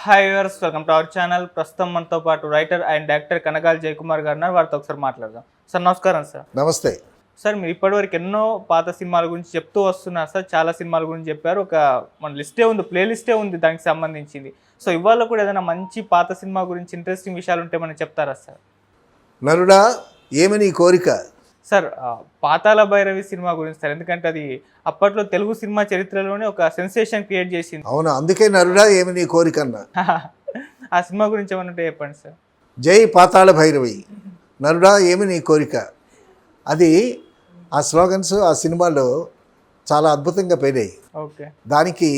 Hi viewers, welcome to our channel. ప్రస్తుతం మనతో పాటు writer and actor Kanagala Jayakumar గారు ఉన్నారు. వారితో ఒకసారి మాట్లాడదాం. సార్ నమస్కారం. సార్ నమస్తే. సార్ మీరు ఇప్పటివరకు ఎన్నో పాత సినిమాల గురించి చెప్తూ వస్తున్నారు సార్. చాలా సినిమాల గురించి చెప్పారు. మన లిస్టే ఉంది, ప్లే లిస్టే ఉంది దానికి సంబంధించింది. సో ఇవాళ కూడా ఏదైనా మంచి పాత సినిమా గురించి ఇంట్రెస్టింగ్ విషయాలు ఉంటే మనం చెప్తారా సార్? నరుడా ఏమని కోరిక. సార్ పాతాళ భైరవి సినిమా గురించి సార్, ఎందుకంటే అది అప్పట్లో తెలుగు సినిమా చరిత్రలోనే ఒక సెన్సేషన్ క్రియేట్ చేసింది. అవును, అందుకే నరుడా ఏమని కోరిక అన్న. ఆ సినిమా గురించి ఏమన్నా ఉంటే చెప్పండి సార్. జై పాతాళ భైరవి, నరుడా ఏమని కోరిక. అది ఆ స్లోగన్స్ ఆ సినిమాలో చాలా అద్భుతంగా పోయినాయి. ఓకే. దానికి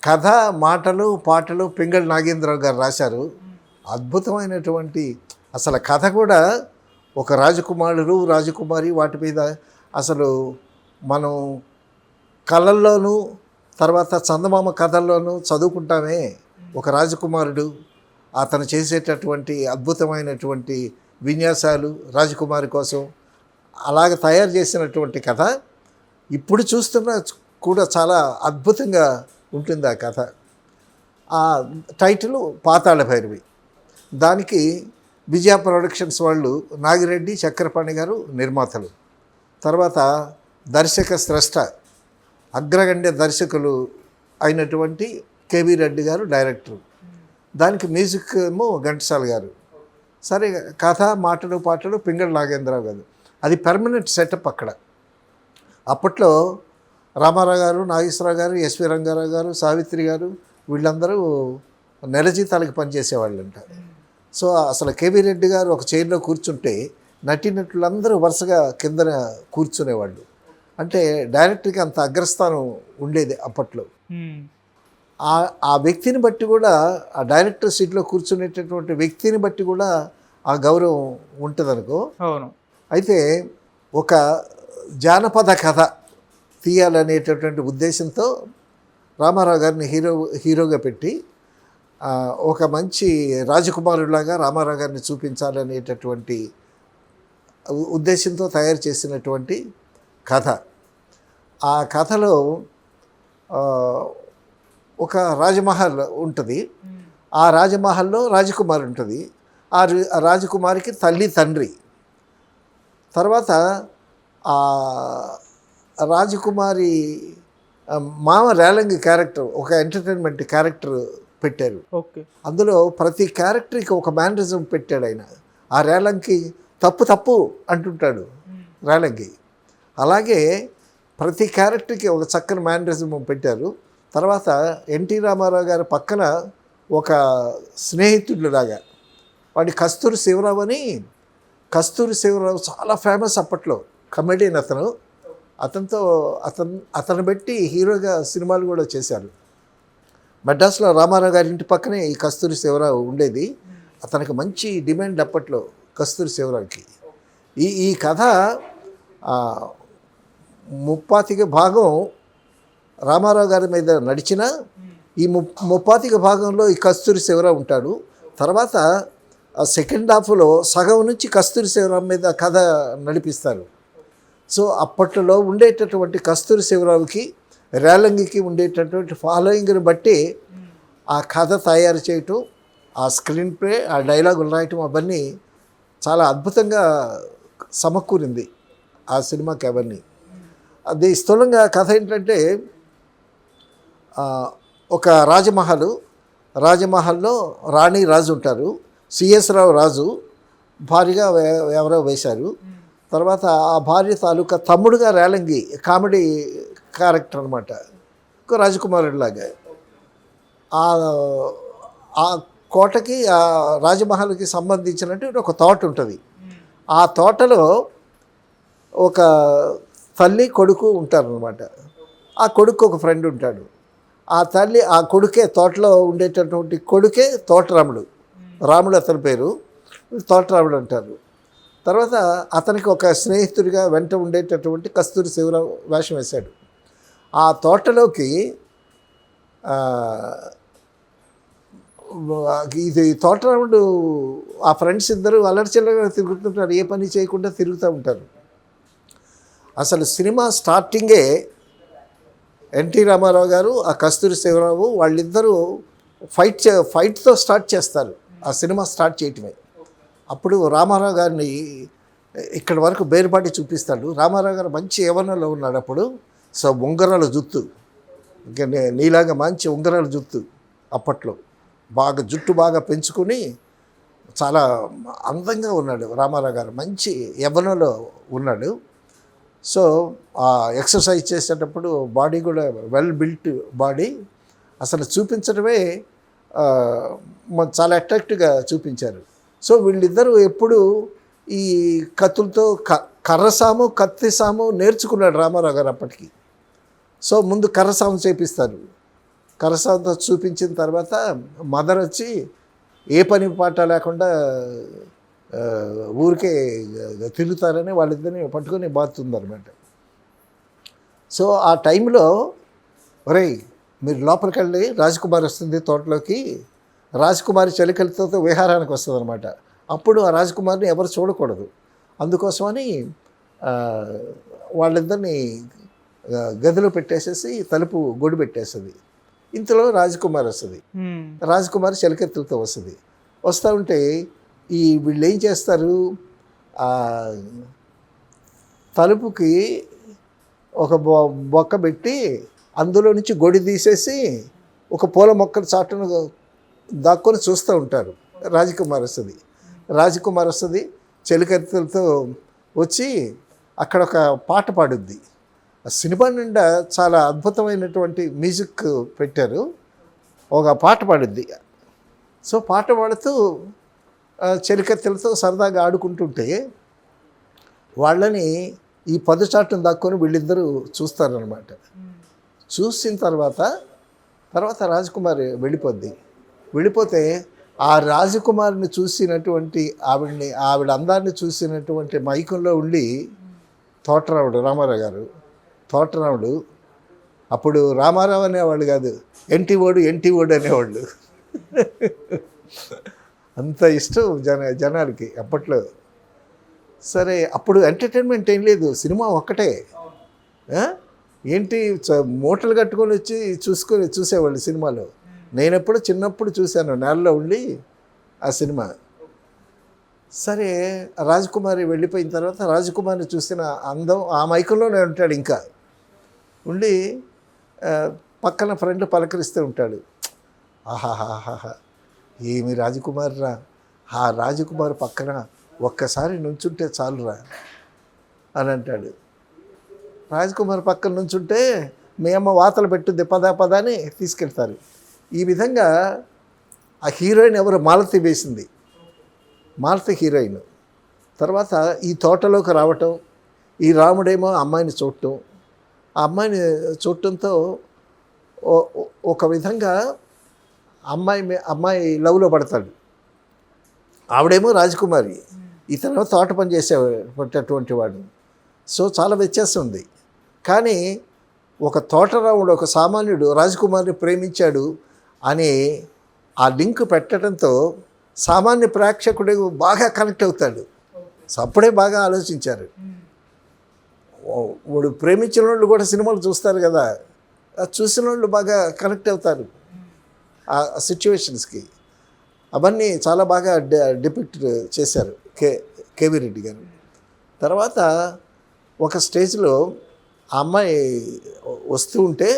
కథ, మాటలు, పాటలు పింగళి నాగేంద్రరావు గారు రాశారు. అద్భుతమైనటువంటి అసలు కథ కూడా ఒక రాజకుమారుడు రాజకుమారి వాటి మీద అసలు మనం కళల్లోనూ తర్వాత చందమామ కథల్లోనూ చదువుకుంటామే. ఒక రాజకుమారుడు అతను చేసేటటువంటి అద్భుతమైనటువంటి విన్యాసాలు రాజకుమారి కోసం అలాగ తయారు చేసినటువంటి కథ ఇప్పుడు చూస్తున్నా కూడా చాలా అద్భుతంగా ఉంటుంది ఆ కథ. ఆ టైటిల్ పాతాళ భైరవి. దానికి విజయ ప్రొడక్షన్స్ వాళ్ళు నాగిరెడ్డి, చక్రపాణి గారు నిర్మాతలు. తర్వాత దర్శక స్రష్ట అగ్రగణ్య దర్శకులు అయినటువంటి కేవీ రెడ్డి గారు డైరెక్టర్. దానికి మ్యూజిక్ ఏమో ఘంటసాల గారు. సరే, కథ, మాటలు, పాటలు పింగళి నాగేంద్రరావు గారు. అది పర్మనెంట్ సెటప్ అక్కడ. అప్పట్లో రామారావు గారు, నాగేశ్వరరావు గారు, ఎస్వి రంగారావు గారు, సావిత్రి గారు వీళ్ళందరూ నెల జీతాలకు పనిచేసేవాళ్ళంట. సో అసలు కేవీ రెడ్డి గారు ఒక చైర్లో కూర్చుంటే నటీనటులందరూ వరుసగా కిందన కూర్చునేవాళ్ళు. అంటే డైరెక్టర్కి అంత అగ్రస్థానం ఉండేది అప్పట్లో. ఆ వ్యక్తిని బట్టి కూడా, ఆ డైరెక్టర్ సీట్లో కూర్చునేటటువంటి వ్యక్తిని బట్టి కూడా ఆ గౌరవం ఉంటుంది అనుకో. అవును. అయితే ఒక జానపద కథ తీయాలనేటటువంటి ఉద్దేశంతో రామారావు గారిని హీరోగా పెట్టి ఒక మంచి రాజకుమారులాగా రామారావు గారిని చూపించాలనేటటువంటి ఉద్దేశంతో తయారు చేసినటువంటి కథ. ఆ కథలో ఒక రాజమహల్ ఉంటుంది. ఆ రాజమహల్లో రాజకుమారి ఉంటుంది. ఆ రాజకుమారికి తల్లి, తండ్రి. తర్వాత ఆ రాజకుమారి మామ రేలంగి క్యారెక్టర్, ఒక ఎంటర్టైన్మెంట్ క్యారెక్టర్ పెట్టారు. ఓకే. అందులో ప్రతి క్యారెక్టర్కి ఒక మేనరిజం పెట్టాడు ఆయన. ఆ రేలంకి తప్పు అంటుంటాడు రేలంగి. అలాగే ప్రతి క్యారెక్టర్కి ఒక చక్కని మేనరిజం పెట్టారు. తర్వాత ఎన్టీ రామారావు గారి పక్కన ఒక స్నేహితుడు లాగా వాడి కస్తూరి శివరావు అని. కస్తూరి శివరావు చాలా ఫేమస్ అప్పట్లో, కమెడియన్ అతను. అతను పెట్టి హీరోగా సినిమాలు కూడా చేశారు. మద్రాసులో రామారావు గారి ఇంటి పక్కనే ఈ కస్తూరి శివరావు ఉండేది. అతనికి మంచి డిమాండ్ అప్పట్లో కస్తూరి శివరావుకి. ఈ కథ 30 భాగం రామారావు గారి మీద నడిచిన ఈ 30 భాగంలో ఈ కస్తూరి శివరావు ఉంటాడు. తర్వాత సెకండ్ హాఫ్లో సగం నుంచి కస్తూరి శివరావు మీద కథ నడిపిస్తారు. సో అప్పట్లో ఉండేటటువంటి కస్తూరి శివరావుకి, రేలంగికి ఉండేటటువంటి ఫాలోయింగ్ని బట్టి ఆ కథ తయారు చేయటం, ఆ స్క్రీన్ ప్లే, ఆ డైలాగులు రాయటం అవన్నీ చాలా అద్భుతంగా సమకూరింది ఆ సినిమాకి అవన్నీ. అది స్థూలంగా కథ ఏంటంటే, ఒక రాజమహల్లో రాణి రాజు ఉంటారు. సిఎస్ రావు రాజు భార్యగా ఎవరో వేశారు. తర్వాత ఆ భార్య తాలూకా తమ్ముడుగా రేలంగి కామెడీ క్యారెక్టర్ అనమాట, ఒక రాజకుమారుడిలాగా. ఆ కోటకి, ఆ రాజమహల్కి సంబంధించినట్టు ఒక తోట ఉంటుంది. ఆ తోటలో ఒక తల్లి, కొడుకు ఉంటారనమాట. ఆ కొడుకు ఒక ఫ్రెండ్ ఉంటాడు. ఆ తల్లి, ఆ కొడుకే, తోటలో ఉండేటటువంటి కొడుకే తోటరాముడు. రాముడు అతని పేరు, తోటరాముడు అంటారు. తర్వాత అతనికి ఒక స్నేహితుడిగా వెంట ఉండేటటువంటి కస్తూరి శివరావు వేషం వేశాడు. ఆ తోటలోకి ఇది తోటరాముడు, ఆ ఫ్రెండ్స్ ఇద్దరు అల్లరిచిల్లరగా తిరుగుతుంటారు, ఏ పని చేయకుండా తిరుగుతూ ఉంటారు. అసలు సినిమా స్టార్టింగే ఎన్టీ రామారావు గారు, ఆ కస్తూరి శివరావు వాళ్ళిద్దరూ ఫైట్తో స్టార్ట్ చేస్తారు ఆ సినిమా స్టార్ట్ చేయటమే. అప్పుడు రామారావు గారిని ఇక్కడ వరకు బేరుపాటి చూపిస్తాడు. రామారావు గారు మంచి యవ్వనంలో ఉన్నాడు అప్పుడు. సో ఉంగరాల జుత్తు, ఇంకా నీలాగా మంచి ఉంగరాల జుత్తు అప్పట్లో, బాగా జుట్టు బాగా పెంచుకొని చాలా అందంగా ఉన్నాడు రామారావు గారు, మంచి యవ్వనంలో ఉన్నాడు. సో ఆ ఎక్సర్సైజ్ చేసేటప్పుడు బాడీ కూడా వెల్ బిల్ట్ బాడీ, అసలు చూపించడమే చాలా అట్రాక్టివ్గా చూపించారు. సో వీళ్ళిద్దరూ ఎప్పుడు ఈ కత్తులతో కర్రసాము కత్తిసాము నేర్చుకున్నాడు రామారావు గారు అప్పటికి. సో ముందు కర్రసాము చేపిస్తారు, కర్రసాముతో చూపించిన తర్వాత మదర్ వచ్చి ఏ పని పాట లేకుండా ఊరికే తిరుగుతారని వాళ్ళిద్దరిని పట్టుకొని బాగుతుందన్నమాట. సో ఆ టైంలో ఒరేయ్ మీరు లోపలికి వెళ్ళి రాజకుమారి వస్తుంది తోటలోకి, రాజకుమారి చలికలతో విహారానికి వస్తుంది అనమాట. అప్పుడు ఆ రాజకుమారిని ఎవరు చూడకూడదు, అందుకోసమని వాళ్ళిద్దరిని గదిలో పెట్టేసేసి తలుపు గొడి పెట్టేస్తుంది. ఇంతలో రాజకుమారి వస్తుంది, రాజకుమారి చలికెత్తులతో వస్తుంది. వస్తూ ఉంటే వీళ్ళు ఏం చేస్తారు, తలుపుకి ఒక బొక్క పెట్టి అందులో నుంచి గొడి తీసేసి ఒక పూల మొక్కలు చాటును దాక్కొని చూస్తూ ఉంటారు. రాజకుమారి వస్తుంది చెలికత్తెలతో వచ్చి అక్కడ ఒక పాట పాడుద్ది. ఆ సినిమా నిండా చాలా అద్భుతమైనటువంటి మ్యూజిక్ పెట్టారు, ఒక పాట పాడుద్ది. సో పాట పాడుతూ చెలికత్తెలతో సరదాగా ఆడుకుంటుంటే వాళ్ళని ఈ పదుచాటును దాక్కొని వీళ్ళిద్దరూ చూస్తారనమాట. చూసిన తర్వాత రాజకుమారి వెళ్ళిపోతే ఆ రాజకుమారిని చూసినటువంటి ఆవిడ అందాన్ని చూసినటువంటి మైకంలో ఉండి తోటరాముడు అప్పుడు రామారావు అనేవాళ్ళు కాదు, ఎన్టీఓడు అనేవాళ్ళు. అంత ఇష్టం జనాలకి అప్పట్లో. సరే అప్పుడు ఎంటర్టైన్మెంట్ ఏం లేదు, సినిమా ఒక్కటే. ఏంటి మూటలు కట్టుకొని వచ్చి చూసేవాళ్ళు సినిమాలో. నేను ఎప్పుడు చిన్నప్పుడు చూశాను నేలలో ఉండి ఆ సినిమా. సరే రాజకుమారి వెళ్ళిపోయిన తర్వాత రాజకుమారిని చూసిన అందం ఆ మైకంలోనే ఉంటాడు, ఇంకా ఉండి పక్కన ఫ్రెండ్ పలకరిస్తూ ఉంటాడు. ఆహాహాహా ఏమి రాజకుమారి రా, ఆ రాజకుమారి పక్కన ఒక్కసారి నుంచుంటే చాలురా అని అంటాడు. రాజకుమారి పక్కన నుంచుంటే మీ అమ్మ వాతలు పెట్టుద్ది పదా అని తీసుకెళ్తారు. ఈ విధంగా ఆ హీరోయిన్ ఎవరు, మాలతి వేసింది, మాలతి హీరోయిన్. తర్వాత ఈ తోటలోకి రావటం, ఈ రాముడేమో అమ్మాయిని చూడటం, ఆ అమ్మాయిని చూడటంతో ఒక విధంగా అమ్మాయి లవ్లో పడతాడు. ఆవిడేమో రాజకుమారి, ఇతను తోట పని చేసేటటువంటి వాడు. సో చాలా వ్యత్యాసం ఉంది. కానీ ఒక తోటరాముడు, ఒక సామాన్యుడు రాజకుమారిని ప్రేమించాడు అని ఆ లింక్ పెట్టడంతో సామాన్య ప్రేక్షకుడు బాగా కనెక్ట్ అవుతాడు. సో అప్పుడే బాగా ఆలోచించారు. వాడు ప్రేమించిన వాళ్ళు కూడా సినిమాలు చూస్తారు కదా, చూసిన వాళ్ళు బాగా కనెక్ట్ అవుతారు ఆ సిచ్యువేషన్స్కి. అవన్నీ చాలా బాగా డిపిక్ట్ చేశారు కేవీ రెడ్డి గారు. తర్వాత ఒక స్టేజ్లో ఆ అమ్మాయి వస్తూ ఉంటే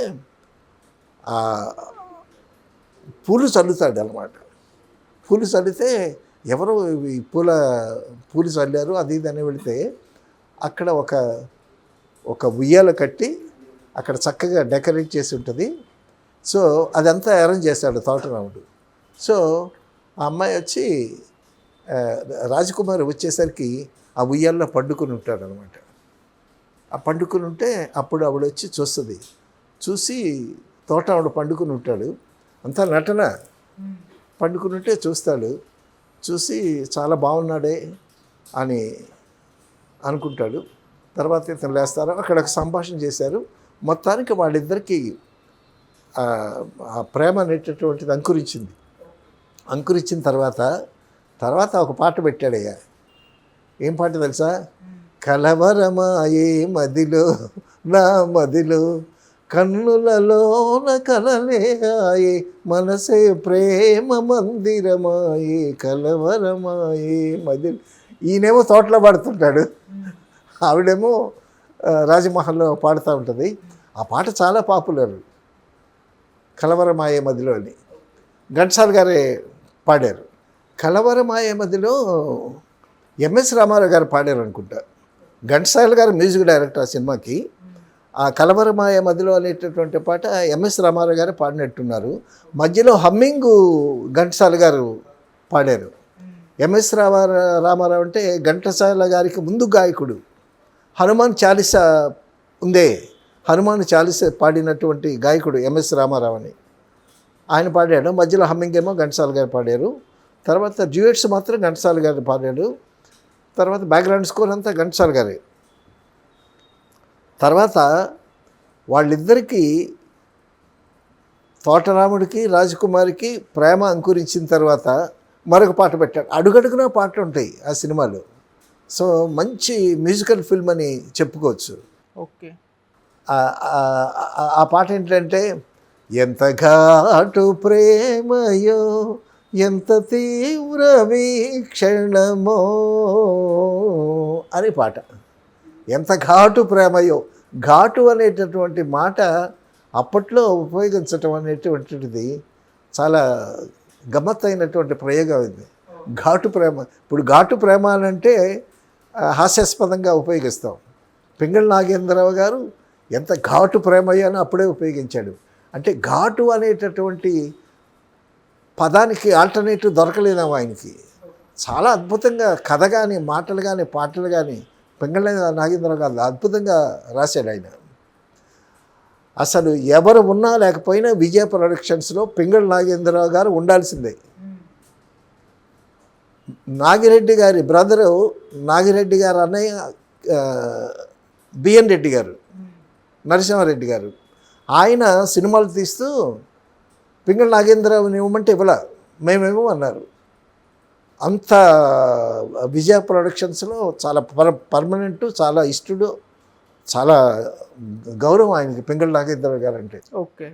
పూలు చల్లుతాడు అన్నమాట. పూలు చల్లితే ఎవరో ఈ పూలు చల్లారు అది ఇది అని వెళితే అక్కడ ఒక ఉయ్యాల కట్టి అక్కడ చక్కగా డెకరేట్ చేసి ఉంటుంది. సో అదంతా అరేంజ్ చేశాడు తోటరాముడు. సో ఆ అమ్మాయి వచ్చి రాజకుమారి వచ్చేసరికి ఆ ఉయ్యాల్లో పండుకొని ఉంటాడు అనమాట. ఆ పండుకొని ఉంటే అప్పుడు ఆవిడ వచ్చి చూస్తుంది. చూసి తోటరాముడు పండుకొని ఉంటాడు, అంతా నటన. పండుకొని ఉంటే చూస్తాడు, చూసి చాలా బాగున్నాడే అని అనుకుంటాడు. తర్వాత ఇతను లేస్తారు, అక్కడ ఒక సంభాషణ చేశారు. మొత్తానికి వాళ్ళిద్దరికీ ఆ ప్రేమ అనేటటువంటిది అంకురించిన తర్వాత ఒక పాట పెట్టాడయ్యా. ఏం పాట తెలుసా? కలవరమాయే మదిలో నా మదిలో కన్నులలోన కలలే ఆయే మనసే ప్రేమ మందిరమాయే కలవరమాయే మది. ఈయనేమో తోటలో పాడుతుంటాడు, ఆవిడేమో రాజమహల్లో పాడుతూ ఉంటుంది. ఆ పాట చాలా పాపులర్, కలవరమాయే మదిలో అని ఘంటసాల గారే పాడారు. కలవరమాయే మదిలో ఎంఎస్ రామారావు గారు పాడారు అనుకుంటా. ఘంటసాల గారు మ్యూజిక్ డైరెక్టర్ ఆ సినిమాకి. ఆ కలవరమాయ మదిలో అనేటటువంటి పాట ఎంఎస్ రామారావు గారు పాడినట్టున్నారు. మధ్యలో హమ్మింగ్ ఘంటసాల గారు పాడారు. ఎంఎస్ రామారావు అంటే ఘంటసాల గారికి ముందు గాయకుడు. హనుమాన్ చాలీసా ఉందే, హనుమాన్ చాలీసా పాడినటువంటి గాయకుడు ఎంఎస్ రామారావు అని ఆయన పాడాడు. మధ్యలో హమ్మింగ్ ఏమో ఘంటసాల గారు పాడారు. తర్వాత డ్యూయట్స్ మాత్రం ఘంటసాల గారు పాడాడు. తర్వాత బ్యాక్గ్రౌండ్ స్కోర్ అంతా ఘంటసాల గారే. తర్వాత వాళ్ళిద్దరికీ, తోటరాముడికి రాజకుమారికి ప్రేమ అంకురించిన తర్వాత మరొక పాట పెట్టాడు. అడుగడుగునా పాటలు ఉంటాయి ఆ సినిమాలో. సో మంచి మ్యూజికల్ ఫిల్మ్ అని చెప్పుకోవచ్చు. ఓకే. ఆ పాట ఏంటంటే, ఎంత ఘాటు ప్రేమయో ఎంత తీవ్ర వీక్షణమో అని పాట. ఎంత ఘాటు ప్రేమయో, ఘాటు అనేటటువంటి మాట అప్పట్లో ఉపయోగించటం అనేటువంటిది చాలా గమ్మత్తైనటువంటి ప్రయోగం ఇది. ఘాటు ప్రేమ. ఇప్పుడు ఘాటు ప్రేమ అని అంటే హాస్యాస్పదంగా ఉపయోగిస్తాం. పింగళి నాగేంద్రరావు గారు ఎంత ఘాటు ప్రేమయ్యో అని అప్పుడే ఉపయోగించాడు. అంటే ఘాటు అనేటటువంటి పదానికి ఆల్టర్నేటివ్ దొరకలేదేమో ఆయనకి. చాలా అద్భుతంగా కథ కానీ, మాటలు కానీ, పాటలు కానీ పింగళి నాగేంద్రరావు గారు అద్భుతంగా రాశాడు ఆయన. అసలు ఎవరు ఉన్నా లేకపోయినా విజయ ప్రొడక్షన్స్లో పింగళి నాగేంద్రరావు గారు ఉండాల్సిందే. నాగిరెడ్డి గారి బ్రదరు, నాగిరెడ్డి గారు అన్నయ్య బిఎన్ రెడ్డి గారు, నరసింహారెడ్డి గారు, ఆయన సినిమాలు తీస్తూ పింగళి నాగేంద్రరావుని ఇవ్వమంటే ఇవ్వలా, మేమేమో అన్నారు. అంత విజయ ప్రొడక్షన్స్లో చాలా పర్మనెంటు, చాలా ఇష్టడు, చాలా గౌరవం ఆయనకి పింగళి నాగేంద్రరావు గారు అంటే. ఓకే.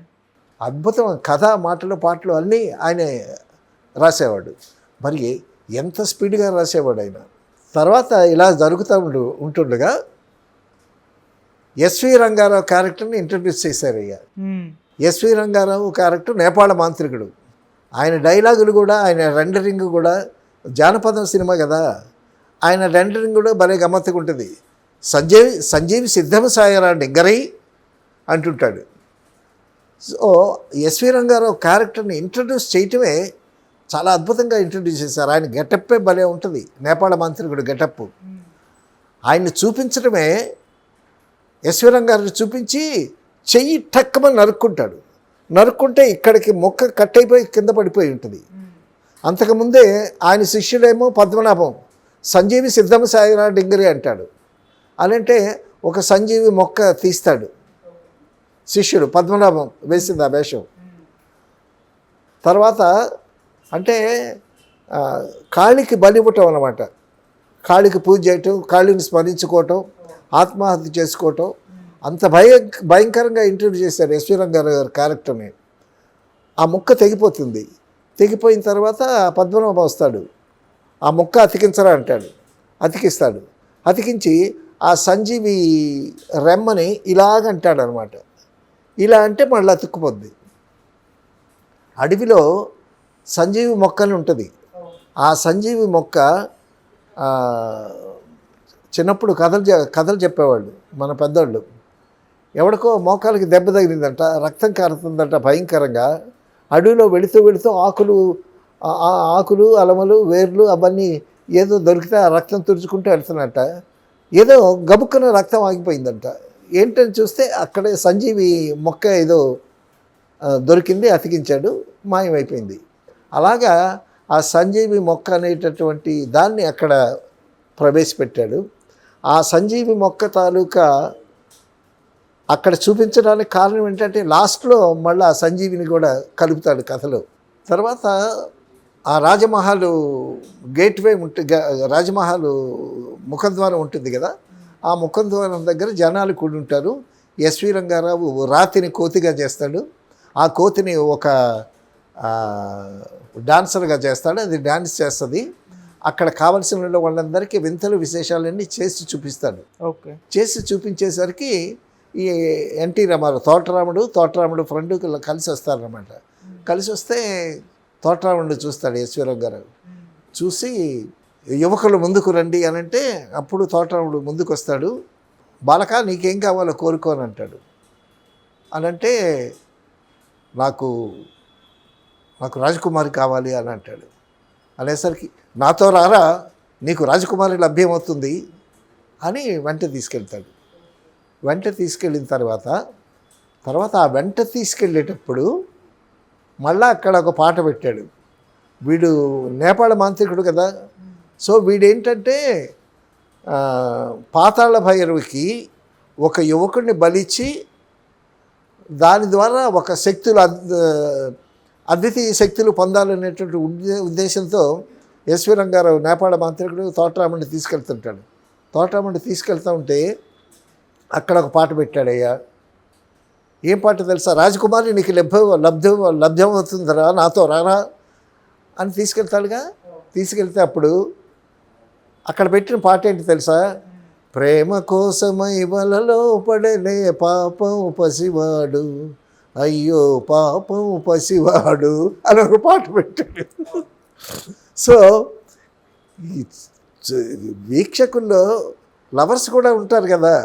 అద్భుతం. కథ, మాటలు, పాటలు అన్నీ ఆయనే రాసేవాడు. మరి ఎంత స్పీడ్గా రాసేవాడు ఆయన. తర్వాత ఇలా జరుగుతూ ఉంటుండగా ఎస్వి రంగారావు క్యారెక్టర్ని ఇంట్రడ్యూస్ చేశారు. అయ్యా ఎస్వి రంగారావు క్యారెక్టర్ నేపాళ మాంత్రికుడు. ఆయన డైలాగులు కూడా, ఆయన రెండరింగ్ కూడా, జానపదం సినిమా కదా, ఆయన రెండరింగ్ కూడా భలే గమ్మత్తుగా ఉంటుంది. సంజీవి సిద్ధమ సాయరా నిగ్గరై అంటుంటాడు. సో ఎస్వి రంగారావు క్యారెక్టర్ని ఇంట్రడ్యూస్ చేయటమే చాలా అద్భుతంగా ఇంట్రడ్యూస్ చేశారు. ఆయన గెటప్పే భలే ఉంటుంది, నేపాళ మాంత్రికుడు గెటప్. ఆయన్ని చూపించడమే, ఎస్వి రంగారావు చూపించి చెయ్యి టక్కమని నరుక్కుంటాడు. నరుక్కుంటే ఇక్కడికి మొక్క కట్ అయిపోయి కింద పడిపోయి ఉంటుంది. అంతకుముందే ఆయన శిష్యుడేమో పద్మనాభం సంజీవి సిద్ధమ సాయిరా డింగరి అంటాడు. అలంటే ఒక సంజీవి మొక్క తీస్తాడు శిష్యుడు, పద్మనాభం వేసింది ఆ వేషం. తర్వాత అంటే కాళికి బలివ్వటం అన్నమాట. కాళికి పూజ చేయటం, కాళిని స్మరించుకోవటం, ఆత్మహత్య చేసుకోవటం, అంత భయంకరంగా ఇంట్రడ్యూస్ చేశారు ఎస్వి రంగారావు గారి క్యారెక్టర్ని. ఆ ముక్క తెగిపోతుంది. తెగిపోయిన తర్వాత పద్మనాభం వస్తాడు, ఆ ముక్క అతికించరా అంటాడు. అతికిస్తాడు. అతికించి ఆ సంజీవి రెమ్మని ఇలాగంటాడు అనమాట. ఇలా అంటే మళ్ళీ అతుక్కుపోద్ది. అడవిలో సంజీవి మొక్కని ఉంటుంది. ఆ సంజీవి మొక్క చిన్నప్పుడు కథలు చెప్పేవాళ్ళు మన పెద్దవాళ్ళు. ఎవడికో మోకాలకి దెబ్బ తగిలిందంట, రక్తం కారుతుందంట భయంకరంగా. అడవిలో వెళుతూ ఆకులు, అలమలు, వేర్లు అవన్నీ ఏదో దొరికితే ఆ రక్తం తుడుచుకుంటూ వెళ్తున్నట్ట. ఏదో గబుక్కున రక్తం ఆగిపోయిందంట. ఏంటని చూస్తే అక్కడే సంజీవి మొక్క ఏదో దొరికింది, అతికించాడు, మాయమైపోయింది. అలాగా ఆ సంజీవి మొక్క అనేటటువంటి దాన్ని అక్కడ ప్రవేశపెట్టాడు. ఆ సంజీవి మొక్క తాలూకా అక్కడ చూపించడానికి కారణం ఏంటంటే లాస్ట్లో మళ్ళీ ఆ సంజీవిని కూడా కలుపుతాడు కథలో. తర్వాత ఆ రాజమహల్ గేట్వే రాజమహల్ ముఖద్వారం ఉంటుంది కదా, ఆ ముఖద్వారం దగ్గర జనాలు కూడి ఉంటారు. ఎస్వి రంగారావు రాతిని కోతిగా చేస్తాడు, ఆ కోతిని ఒక డాన్సర్గా చేస్తాడు, అది డాన్స్ చేస్తుంది. అక్కడ కావలసిన వాళ్ళందరికీ వింతలు విశేషాలన్నీ చేసి చూపిస్తాడు. ఓకే. చేసి చూపించేసరికి ఈ ఎన్టీ రామారావు తోటరాముడు ఫ్రెండ్ కలిసి వస్తారనమాట. కలిసి వస్తే తోటరాముడిని చూస్తాడు ఎస్వి రంగారావు. చూసి యువకులు ముందుకు రండి అని అంటే అప్పుడు తోటరాముడు ముందుకు వస్తాడు. బాలక నీకేం కావాలో కోరుకోని అంటాడు. అనంటే నాకు రాజకుమారి కావాలి అని అంటాడు. అనేసరికి నాతో రారా, నీకు రాజకుమారి లభ్యమవుతుంది అని వెంట తీసుకెళ్తాడు. వెంట తీసుకెళ్ళిన తర్వాత ఆ వెంట తీసుకెళ్ళేటప్పుడు మళ్ళా అక్కడ ఒక పాట పెట్టాడు. వీడు నేపాళ మాంత్రికుడు కదా, సో వీడేంటంటే పాతాళ భైరవికి ఒక యువకుడిని బలిచ్చి దాని ద్వారా ఒక అద్వితీయ శక్తులు పొందాలనేటువంటి ఉద్దేశంతో ఎస్వి రంగారావు నేపాళ మాంత్రికుడు తోటరాముడిని తీసుకెళ్తుంటాడు. తోటరాముడిని తీసుకెళ్తూ ఉంటే అక్కడ ఒక పాట పెట్టాడయ్యా. ఏం పాట తెలుసా? రాజకుమారి నీకు లభ్యం అవుతుందిరా, నాతో రారా అని తీసుకెళ్తాడుగా. తీసుకెళ్తే అప్పుడు అక్కడ పెట్టిన పాట ఏంటి తెలుసా? ప్రేమ కోసమై వలలో పడలే పాపం పసివాడు, అయ్యో పాపం పసివాడు అని ఒక పాట పెట్టాడు. సో ఈ వీక్షకుల్లో లవర్స్ కూడా ఉంటారు కదా,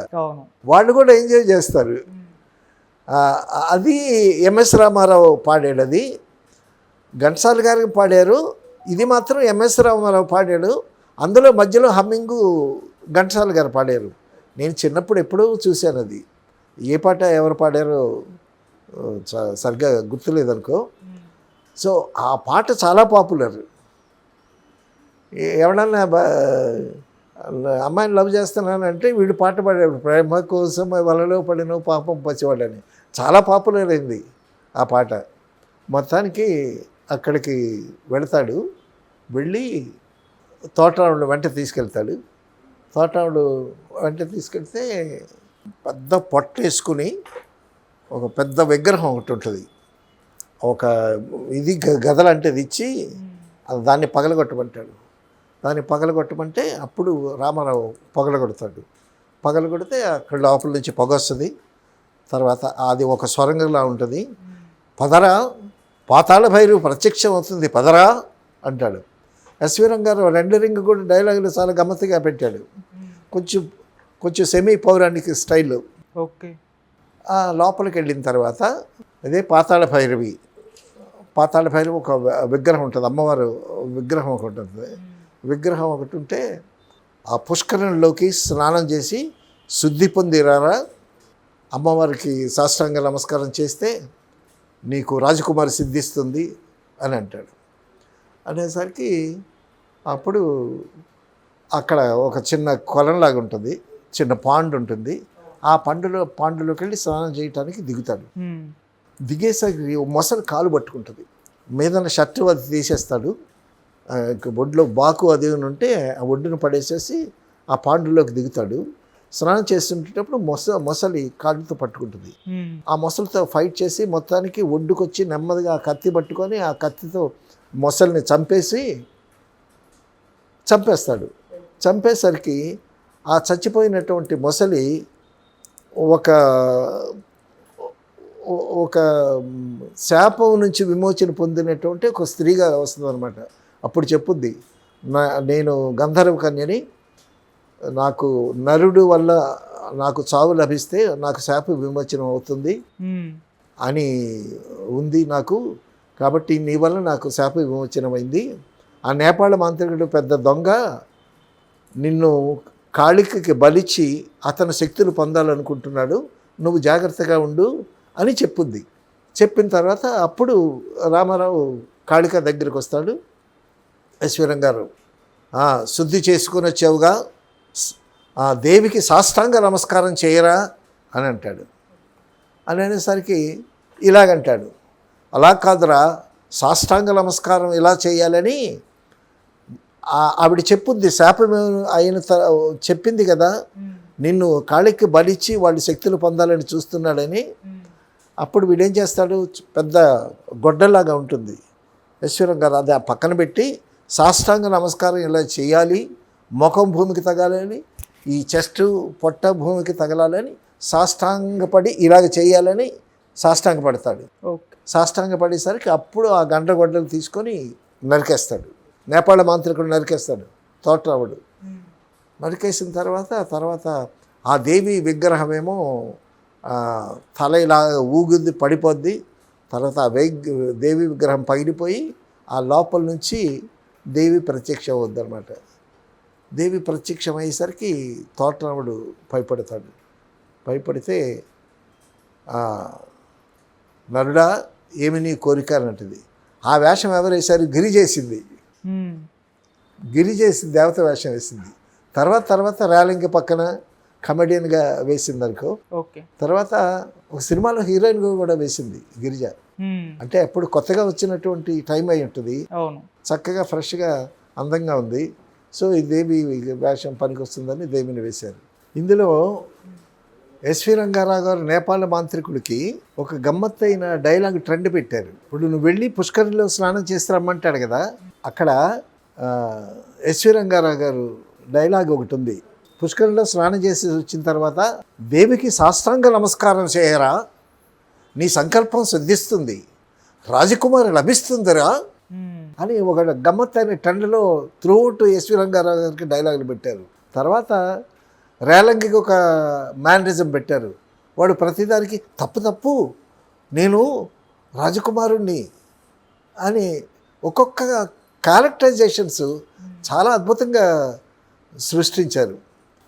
వాళ్ళు కూడా ఎంజాయ్ చేస్తారు. అది ఎంఎస్ రామారావు పాడాడు, అది ఘంటసాల గారికి పాడారు. ఇది మాత్రం ఎంఎస్ రామారావు పాడాడు. అందులో మధ్యలో హమ్మింగు ఘంటసాల గారు పాడారు. నేను చిన్నప్పుడు ఎప్పుడూ చూశాను అది. ఏ పాట ఎవరు పాడారో సరిగ్గా గుర్తులేదనుకో. సో ఆ పాట చాలా పాపులర్. ఎవడన్నా అమ్మాయిని లవ్ చేస్తున్నానంటే వీడు పాట పాడాడు, ప్రేమ కోసం వలలో పడిన పాపం పసివాడని. చాలా పాపులర్ అయింది ఆ పాట. మొత్తానికి అక్కడికి వెళతాడు. వెళ్ళి తోటరాముడు వెంట తీసుకెళ్తాడు. తోటరాముడు వెంట తీసుకెళ్తే పెద్ద పొట్టేసుకుని ఒక పెద్ద విగ్రహం ఒకటి ఉంటుంది. ఒక ఇది గదలంటేది ఇచ్చి దాన్ని పగలగొట్టమంటాడు. దాన్ని పగలగొట్టమంటే అప్పుడు రామారావు పగలగొడతాడు. పగలగొడితే అక్కడ లోపల నుంచి పొగ వస్తుంది. తర్వాత అది ఒక స్వరంగంలా ఉంటుంది. పదరా, పాతాళ భైరవి ప్రత్యక్షం అవుతుంది, పదరా అంటాడు. ఎస్వి రంగారావు రెండరింగ్ కూడా డైలాగులు చాలా గమ్మత్తుగా పెట్టాడు. కొంచెం సెమీ పౌరాణిక స్టైల్. ఓకే. లోపలికి వెళ్ళిన తర్వాత అదే పాతాళ భైరవి ఒక విగ్రహం ఉంటుంది, అమ్మవారు విగ్రహం ఒకటి ఉంటుంది. విగ్రహం ఒకటి ఉంటే ఆ పుష్కరంలోకి స్నానం చేసి శుద్ధి పొందిరారా, అమ్మవారికి సాష్టాంగ నమస్కారం చేస్తే నీకు రాజకుమారి సిద్ధిస్తుంది అని అంటాడు. అనేసరికి అప్పుడు అక్కడ ఒక చిన్న కొలంలాగా ఉంటుంది, చిన్న పాండ్ ఉంటుంది. ఆ పాండులోకి వెళ్ళి స్నానం చేయడానికి దిగుతాడు. దిగేసరికి మొసలు కాలు పట్టుకుంటుంది. మీదన షర్టు అది తీసేస్తాడు. ఒడ్లో బాకు అది ఉంటే ఆ ఒడ్డును పడేసేసి ఆ పాండులోకి దిగుతాడు. స్నానం చేస్తుంటేటప్పుడు మొసలి కాళ్ళతో పట్టుకుంటుంది. ఆ మొసలితో ఫైట్ చేసి మొత్తానికి ఒడ్డుకొచ్చి నెమ్మదిగా ఆ కత్తి పట్టుకొని ఆ కత్తితో మొసలిని చంపేస్తాడు. చంపేసరికి ఆ చచ్చిపోయినటువంటి మొసలి ఒక శాపం నుంచి విమోచన పొందినటువంటి ఒక స్త్రీగా వస్తుంది అనమాట. అప్పుడు చెప్పుద్ది, నేను గంధర్వ కన్యని, నాకు నరుడు వల్ల నాకు చావు లభిస్తే నాకు శాప విమోచనం అవుతుంది అని ఉంది నాకు, కాబట్టి నీ వల్ల నాకు శాప విమోచనమైంది. ఆ నేపాళ మాంత్రికుడు పెద్ద దొంగ నిన్ను కాళికకి బలిచ్చి అతని శక్తులు పొందాలనుకుంటున్నాడు, నువ్వు జాగ్రత్తగా ఉండు అని చెప్పుద్ది. చెప్పిన తర్వాత అప్పుడు రామారావు కాళిక దగ్గరికి వస్తాడు. ఎస్వి రంగారావు, శుద్ధి చేసుకుని వచ్చావుగా, దేవికి సాష్టాంగ నమస్కారం చేయరా అని అంటాడు. అని అనేసరికి ఇలాగంటాడు, అలా కాదురా, సాష్టాంగ నమస్కారం ఇలా చేయాలని ఆవిడ చెప్పుద్ది. శాపం అయిన చెప్పింది కదా, నిన్ను కాళ్ళకి బలిచ్చి వాళ్ళు శక్తులు పొందాలని చూస్తున్నాడని అప్పుడు వీడేం చేస్తాడు, పెద్ద గొడ్డలాగా ఉంటుంది ఈశ్వరం గారు, అది ఆ పక్కన పెట్టి సాష్టాంగ నమస్కారం ఇలా చేయాలి, ముఖం భూమికి తగాలని, ఈ చెస్ట్ పొట్ట భూమికి తగలాలని సాష్టాంగపడి ఇలాగ చేయాలని సాష్టాంగపడతాడు. సాష్టాంగపడేసరికి అప్పుడు ఆ గండ్రగొడ్డలు తీసుకొని నరికేస్తాడు. నేపాళ మాంత్రికుడు నరికేస్తాడు తోటరావుడు. నరికేసిన తర్వాత ఆ దేవి విగ్రహమేమో తల ఇలా ఊగుద్ది, పడిపోద్ది. తర్వాత దేవి విగ్రహం పగిలిపోయి ఆ లోపల నుంచి దేవి ప్రత్యక్షం అవుద్దన్నమాట. దేవి ప్రత్యక్షం అయ్యేసరికి తోటరాముడు భయపడతాడు. భయపడితే నరుడా ఏమి నీ కోరిక అన్నట్టుది. ఆ వేషం ఎవరు వేశారు? గిరి చేసింది. గిరి చేసి దేవత వేషం వేసింది. తర్వాత రేలంగి పక్కన కమెడియన్గా వేసింది అనుకో. తర్వాత ఒక సినిమాలో హీరోయిన్గా కూడా వేసింది గిరిజ. అంటే అప్పుడు కొత్తగా వచ్చినటువంటి టైం అయి ఉంటుంది, చక్కగా ఫ్రెష్గా అందంగా ఉంది. సో ఈ దేవి వేషం పనికి వస్తుందని దేవిని వేశారు. ఇందులో ఎస్వి రంగారావు గారు నేపాళ మాంత్రికుడికి ఒక గమ్మత్తైన డైలాగ్ ట్రెండ్ పెట్టారు. ఇప్పుడు నువ్వు వెళ్ళి పుష్కరిలో స్నానం చేసి రమ్మంటాడు కదా, అక్కడ ఎస్వి రంగారావు గారు డైలాగ్ ఒకటి ఉంది. పుష్కరిలో స్నానం చేసి వచ్చిన తర్వాత దేవికి సాష్టాంగ నమస్కారం చేయరా, నీ సంకల్పం సిద్ధిస్తుంది, రాజకుమారి లభిస్తుందిరా అని ఒక గమ్మత్తైన ట్రెండ్లో త్రూఅవుట్ ఎస్వి రంగారావు గారికి డైలాగులు పెట్టారు. తర్వాత రేలంగికి ఒక మేనరిజం పెట్టారు. వాడు ప్రతిదానికి తప్పు నేను రాజకుమారుణ్ణి అని ఒక్కొక్క క్యారెక్టరైజేషన్స్ చాలా అద్భుతంగా సృష్టించారు.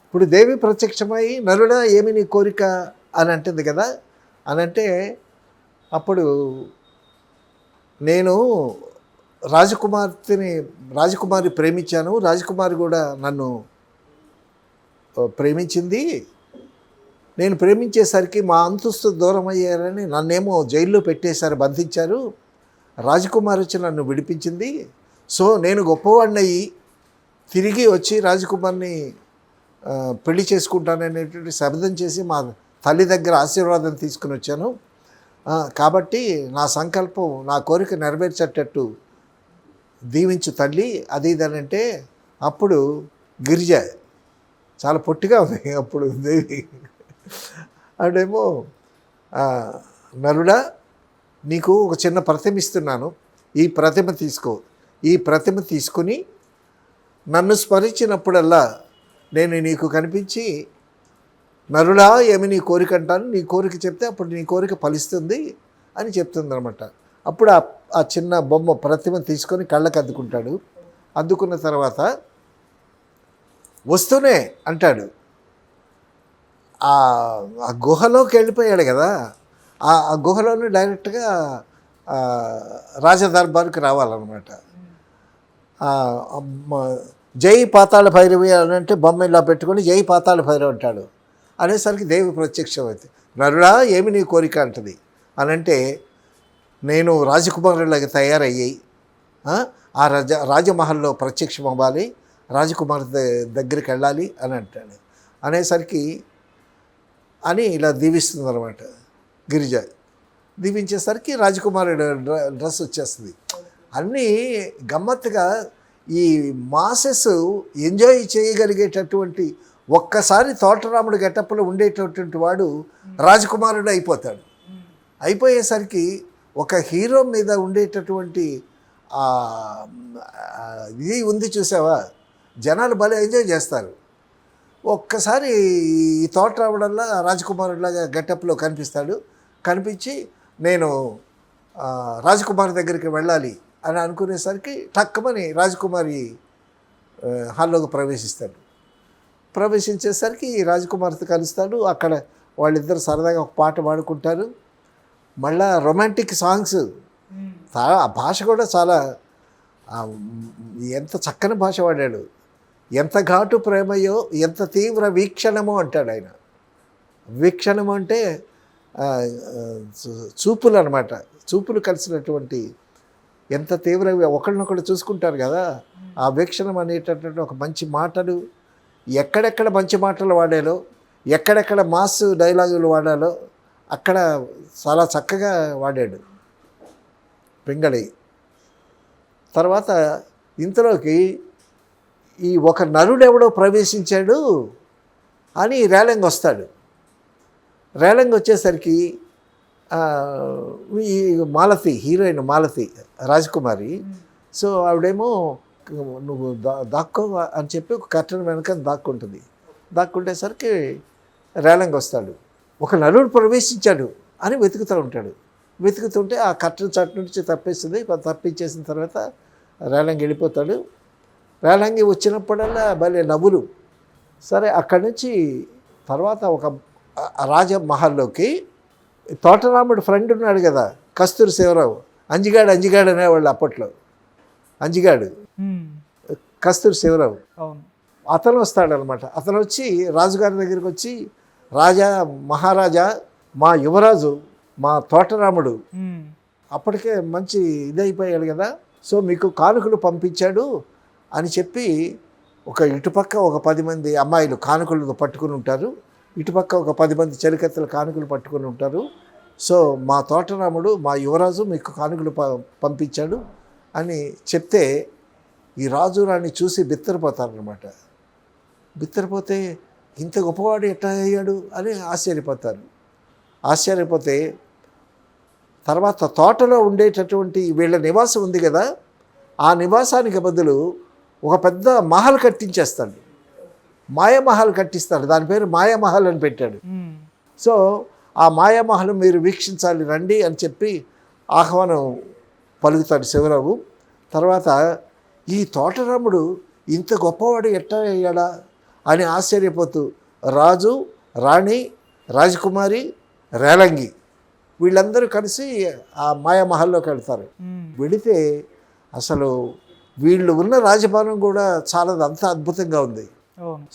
ఇప్పుడు దేవి ప్రత్యక్షమై నరుడా ఏమి నీ కోరిక అని అంటుంది కదా, అని అంటే అప్పుడు నేను రాజకుమారి ప్రేమించాను, రాజకుమారి కూడా నన్ను ప్రేమించింది. నేను ప్రేమించేసరికి మా అంతస్తు దూరం అయ్యారని నన్నేమో జైల్లో పెట్టేశారు, బంధించారు. రాజకుమారి వచ్చి నన్ను విడిపించింది. సో నేను గొప్పవాడిని అయ్యి తిరిగి వచ్చి రాజకుమారిని పెళ్లి చేసుకుంటాననేటువంటి శబ్దం చేసి మా తల్లి దగ్గర ఆశీర్వాదం తీసుకుని వచ్చాను. కాబట్టి నా సంకల్పం, నా కోరిక నెరవేర్చేటట్టు దీవించు తల్లి, అది ఇదనంటే అప్పుడు గిరిజ చాలా పొట్టిగా ఉంది. అప్పుడు దేవి అదేమో నరుడా నీకు ఒక చిన్న ప్రతిమ ఇస్తున్నాను, ఈ ప్రతిమ తీసుకో, ఈ ప్రతిమ తీసుకుని నన్ను స్మరించినప్పుడల్లా నేను నీకు కనిపించి నరుడా ఏమి నీ కోరిక అంటాను, నీ కోరిక చెప్తే అప్పుడు నీ కోరిక ఫలిస్తుంది అని చెప్తుంది అనమాట. అప్పుడు ఆ చిన్న బొమ్మ ప్రతిమ తీసుకొని కళ్ళకు అద్దుకుంటాడు. అద్దుకున్న తర్వాత వస్తూనే అంటాడు, ఆ గుహలోకి వెళ్ళిపోయాడు కదా, ఆ గుహలోనే డైరెక్ట్గా రాజదర్బార్కి రావాలన్నమాట. జై పాతాళ భైరవి అని అంటే బొమ్మ ఇలా పెట్టుకొని జై పాతాళ భైరవి అంటాడు. అనేసరికి దేవి ప్రత్యక్షం అవుతుంది. నరుడా ఏమి నీ కోరిక అంటది అని అంటే నేను రాజకుమారులాగా తయారయ్యి ఆ రాజమహల్లో ప్రత్యక్షం అవ్వాలి, రాజకుమారి దగ్గరికి వెళ్ళాలి అని అంటాడు. అనేసరికి అని ఇలా దీవిస్తుంది అనమాట గిరిజ. దీవించేసరికి రాజకుమారుడు డ్రెస్ వచ్చేస్తుంది. అన్నీ గమ్మత్తుగా ఈ మాసెస్ ఎంజాయ్ చేయగలిగేటటువంటి, ఒక్కసారి తోటరాముడు గెటప్లో ఉండేటటువంటి వాడు రాజకుమారుడు అయిపోతాడు. అయిపోయేసరికి ఒక హీరో మీద ఉండేటటువంటి ఇది ఉంది చూసావా, జనాలు భలే ఎంజాయ్ చేస్తారు. ఒక్కసారి ఈ తోటరాముడల్లా రాజకుమారుడిలాగా గెటప్లో కనిపిస్తాడు. కనిపించి నేను రాజకుమారి దగ్గరికి వెళ్ళాలి అని అనుకునేసరికి టక్కుమని రాజకుమారి హాల్లోకి ప్రవేశిస్తాడు. ప్రవేశించేసరికి రాజకుమారితో కలుస్తాడు. అక్కడ వాళ్ళిద్దరు సరదాగా ఒక పాట పాడుకుంటారు. మళ్ళా రొమాంటిక్ సాంగ్స్, ఆ భాష కూడా చాలా ఎంత చక్కని భాష వాడాడు. ఎంత ఘాటు ప్రేమయో ఎంత తీవ్ర వీక్షణమో అంటాడు ఆయన. వీక్షణము అంటే చూపులు అనమాట, చూపులు కలిసినటువంటి ఎంత తీవ్ర, ఒకరినొకరు చూసుకుంటారు కదా, ఆ వీక్షణం అనేటటువంటి ఒక మంచి మాటలు, ఎక్కడెక్కడ మంచి మాటలు వాడాలో ఎక్కడెక్కడ మాస్ డైలాగులు వాడాలో అక్కడ చాలా చక్కగా వాడాడు పింగళి. తర్వాత ఇంతలోకి ఈ ఒక నరుడెవడో ప్రవేశించాడు అని రేలంగి వస్తాడు. రేలంగి వచ్చేసరికి ఈ మాలతి, హీరోయిన్ మాలతి రాజకుమారి, సో ఆవిడేమో నువ్వు దాక్కో అని చెప్పి ఒక కర్టన్ వెనక దాక్కుంటేసరికి రేలంగి వస్తాడు. ఒక నలుడు ప్రవేశించాడు అని వెతుకుతూ ఉంటాడు. వెతుకుతుంటే ఆ కర్టన్ చట్టు నుంచి తప్పేస్తుంది. తప్పించేసిన తర్వాత రేలంగి వెళ్ళిపోతాడు. రేలంగి వచ్చినప్పుడల్లా భలే నవ్వులు. సరే అక్కడి నుంచి తర్వాత ఒక రాజమహల్లోకి తోటరాముడు ఫ్రెండ్ ఉన్నాడు కదా, కస్తూరి శివరావు, అంజిగాడు అనేవాళ్ళు అప్పట్లో. అంజిగాడు కస్తూరి శివరావు, అతను వస్తాడనమాట. అతను వచ్చి రాజుగారి దగ్గరికి వచ్చి, రాజా, మహారాజా, మా యువరాజు, మా తోటరాముడు అప్పటికే మంచి ఇదైపోయాడు కదా, సో మీకు కానుకలు పంపించాడు అని చెప్పి, ఒక ఇటుపక్క ఒక 10 మంది అమ్మాయిలు కానుకలు పట్టుకుని ఉంటారు, ఇటుపక్క ఒక 10 మంది చెలికత్తెల కానుకలు పట్టుకుని ఉంటారు. సో మా తోటరాముడు, మా యువరాజు మీకు కానుకలు పంపించాడు అని చెప్తే ఈ రాజు రాణి చూసి బిత్తరపోతారనమాట. బిత్తరపోతే ఇంత గొప్పవాడు ఎట్లా అయ్యాడు అని ఆశ్చర్యపోతే తర్వాత తోటలో ఉండేటటువంటి వీళ్ళ నివాసం ఉంది కదా, ఆ నివాసానికి బదులు ఒక పెద్ద మహల్ కట్టించేస్తాడు, మాయామహల్ కట్టిస్తాడు. దాని పేరు మాయామహల్ అని పెట్టాడు. సో ఆ మాయామహల్ మీరు వీక్షించాలి రండి అని చెప్పి ఆహ్వానం పలుకుతాడు శివరావు. తర్వాత ఈ తోటరాముడు ఇంత గొప్పవాడు ఎట్లా అయ్యాడా అని ఆశ్చర్యపోతూ రాజు, రాణి, రాజకుమారి, రేలంగి వీళ్ళందరూ కలిసి ఆ మాయామహల్లోకి వెళ్తారు. వెళితే అసలు వీళ్ళు ఉన్న రాజభవనం కూడా చాలా అంత అద్భుతంగా ఉంది.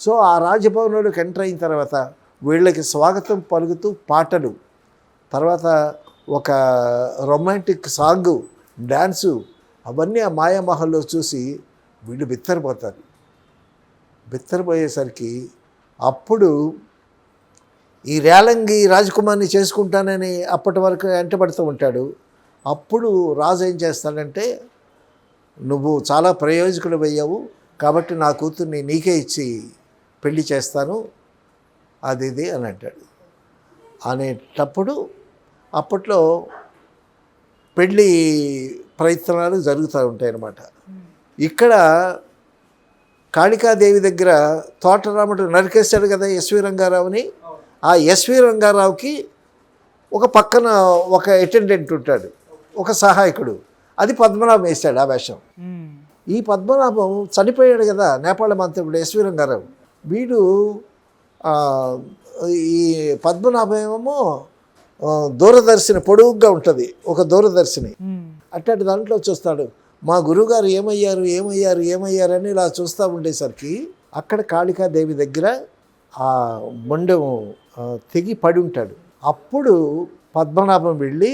సో ఆ రాజభవనంలోకి ఎంటర్ అయిన తర్వాత వీళ్ళకి స్వాగతం పలుకుతూ పాటలు, తర్వాత ఒక రొమాంటిక్ సాంగు, డ్యాన్సు, అవన్నీ ఆ మాయామహల్లో చూసి వీళ్ళు బిత్తరపోయేసరికి అప్పుడు ఈ రేలంగి రాజకుమారిని చేసుకుంటానని అప్పటి వరకు వెంటబడుతూ ఉంటాడు. అప్పుడు రాజు ఏం చేస్తాడంటే, నువ్వు చాలా ప్రయోజకుడు అయ్యావు కాబట్టి నా కూతుర్ని నీకే ఇచ్చి పెళ్లి చేస్తాను అది అని అంటాడు. అనేటప్పుడు అప్పట్లో పెళ్ళి ప్రయత్నాలు జరుగుతూ ఉంటాయి అన్నమాట. ఇక్కడ కాళికాదేవి దగ్గర తోటరాముడు నరికేశాడు కదా ఎస్వి రంగారావుని. ఆ ఎస్వి రంగారావుకి ఒక పక్కన ఒక అటెండెంట్ ఉంటాడు, ఒక సహాయకుడు, అది పద్మనాభం వేశాడు ఆ వేషం. ఈ పద్మనాభం చనిపోయాడు కదా నేపాళ మంత్రుడు ఎస్వి రంగారావు. వీడు ఈ పద్మనాభం ఏమో దూరదర్శిని పొడుగ్గా ఉంటుంది, ఒక దూరదర్శిని. అట్లాంటి దాంట్లో చూస్తాడు, మా గురువుగారు ఏమయ్యారు అని ఇలా చూస్తూ ఉండేసరికి అక్కడ కాళికాదేవి దగ్గర ఆ మొండెం తెగి పడి ఉంటాడు. అప్పుడు పద్మనాభం వెళ్ళి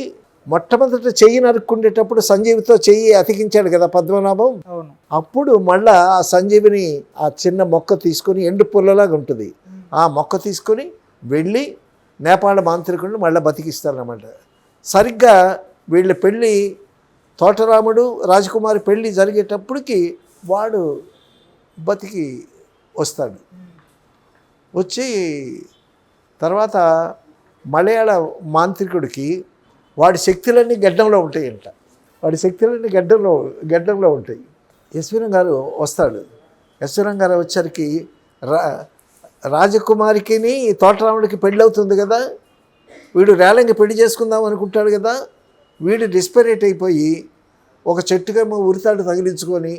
మొట్టమొదట చెయ్యి నరుక్కుండేటప్పుడు సంజీవితో చెయ్యి అతికించాడు కదా పద్మనాభం. అప్పుడు మళ్ళా ఆ సంజీవిని ఆ చిన్న మొక్క తీసుకొని, ఎండు పుల్లలాగా ఉంటుంది, ఆ మొక్క తీసుకొని వెళ్ళి నేపాళ మాంత్రికుడిని మళ్ళీ బతికిస్తారన్నమాట. సరిగ్గా వీళ్ళ పెళ్ళి, తోటరాముడు రాజకుమారి పెళ్ళి జరిగేటప్పటికి వాడు బతికి వస్తాడు. వచ్చి తర్వాత మలయాళ మాంత్రికుడికి వాడి శక్తులన్నీ గడ్డంలో ఉంటాయంట. గడ్డంలో ఉంటాయి. యశ్వరం గారు వస్తాడు. యశ్వరం గారు వచ్చరికి రాజకుమారికి తోటరాముడికి పెళ్ళి అవుతుంది కదా, వీడు రేలంగి పెళ్లి చేసుకుందాం అనుకుంటాడు కదా, వీడు డిస్పరేట్ అయిపోయి ఒక చెట్టుకేమో ఉరితాడు తగిలించుకొని,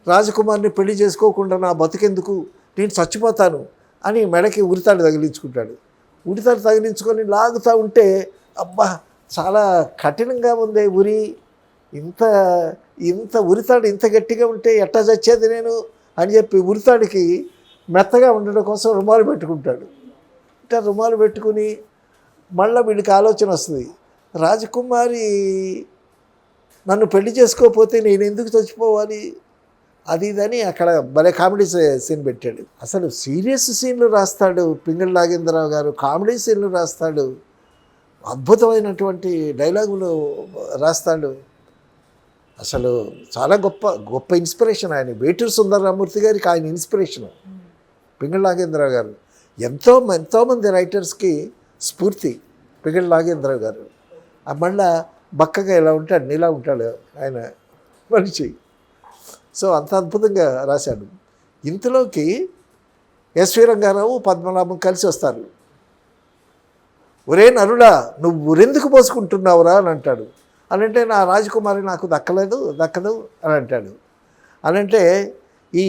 రాజకుమారిని పెళ్లి చేసుకోకుండా నా బతుకెందుకు, నేను చచ్చిపోతాను అని మెడకి ఉరితాడు తగిలించుకుంటాడు. ఉరితాడు తగిలించుకొని లాగుతూ ఉంటే, అబ్బా చాలా కఠినంగా ఉంది ఉరి, ఇంత ఉరితాడు ఇంత గట్టిగా ఉంటే ఎట్టా చచ్చేది నేను అని చెప్పి ఉరితాడికి మెత్తగా ఉండడం కోసం రుమాలు పెట్టుకుంటాడు. ఇట్లా రుమాలు పెట్టుకుని మళ్ళీ వీడికి ఆలోచన వస్తుంది, రాజకుమారి నన్ను పెళ్లి చేసుకోకపోతే నేను ఎందుకు చచ్చిపోవాలి, అది ఇదని అక్కడ భలే కామెడీ సీన్ పెట్టాడు. అసలు సీరియస్ సీన్లు రాస్తాడు పింగళి నాగేంద్రరావు గారు, కామెడీ సీన్లు రాస్తాడు, అద్భుతమైనటువంటి డైలాగులు రాస్తాడు. అసలు చాలా గొప్ప గొప్ప ఇన్స్పిరేషన్ ఆయన. వేటూరు సుందరరామూర్తి గారికి ఆయన ఇన్స్పిరేషన్ పింగళి నాగేంద్రరావు గారు. ఎంతోమంది రైటర్స్కి స్ఫూర్తి పింగళి నాగేంద్రరావు గారు. మళ్ళా బక్కగా ఇలా ఉంటాడు, నీలా ఉంటాడు ఆయన మనిషి. సో అంత అద్భుతంగా రాశాడు. ఇంతలోకి ఎస్వి రంగారావు పద్మనాభం కలిసి వస్తారు. ఒరే నరుడా, నువ్వు ఊరెందుకు పోసుకుంటున్నావురా అని అంటాడు. అని అంటే నా రాజకుమారి నాకు దక్కదు అని అంటాడు. అని అంటే ఈ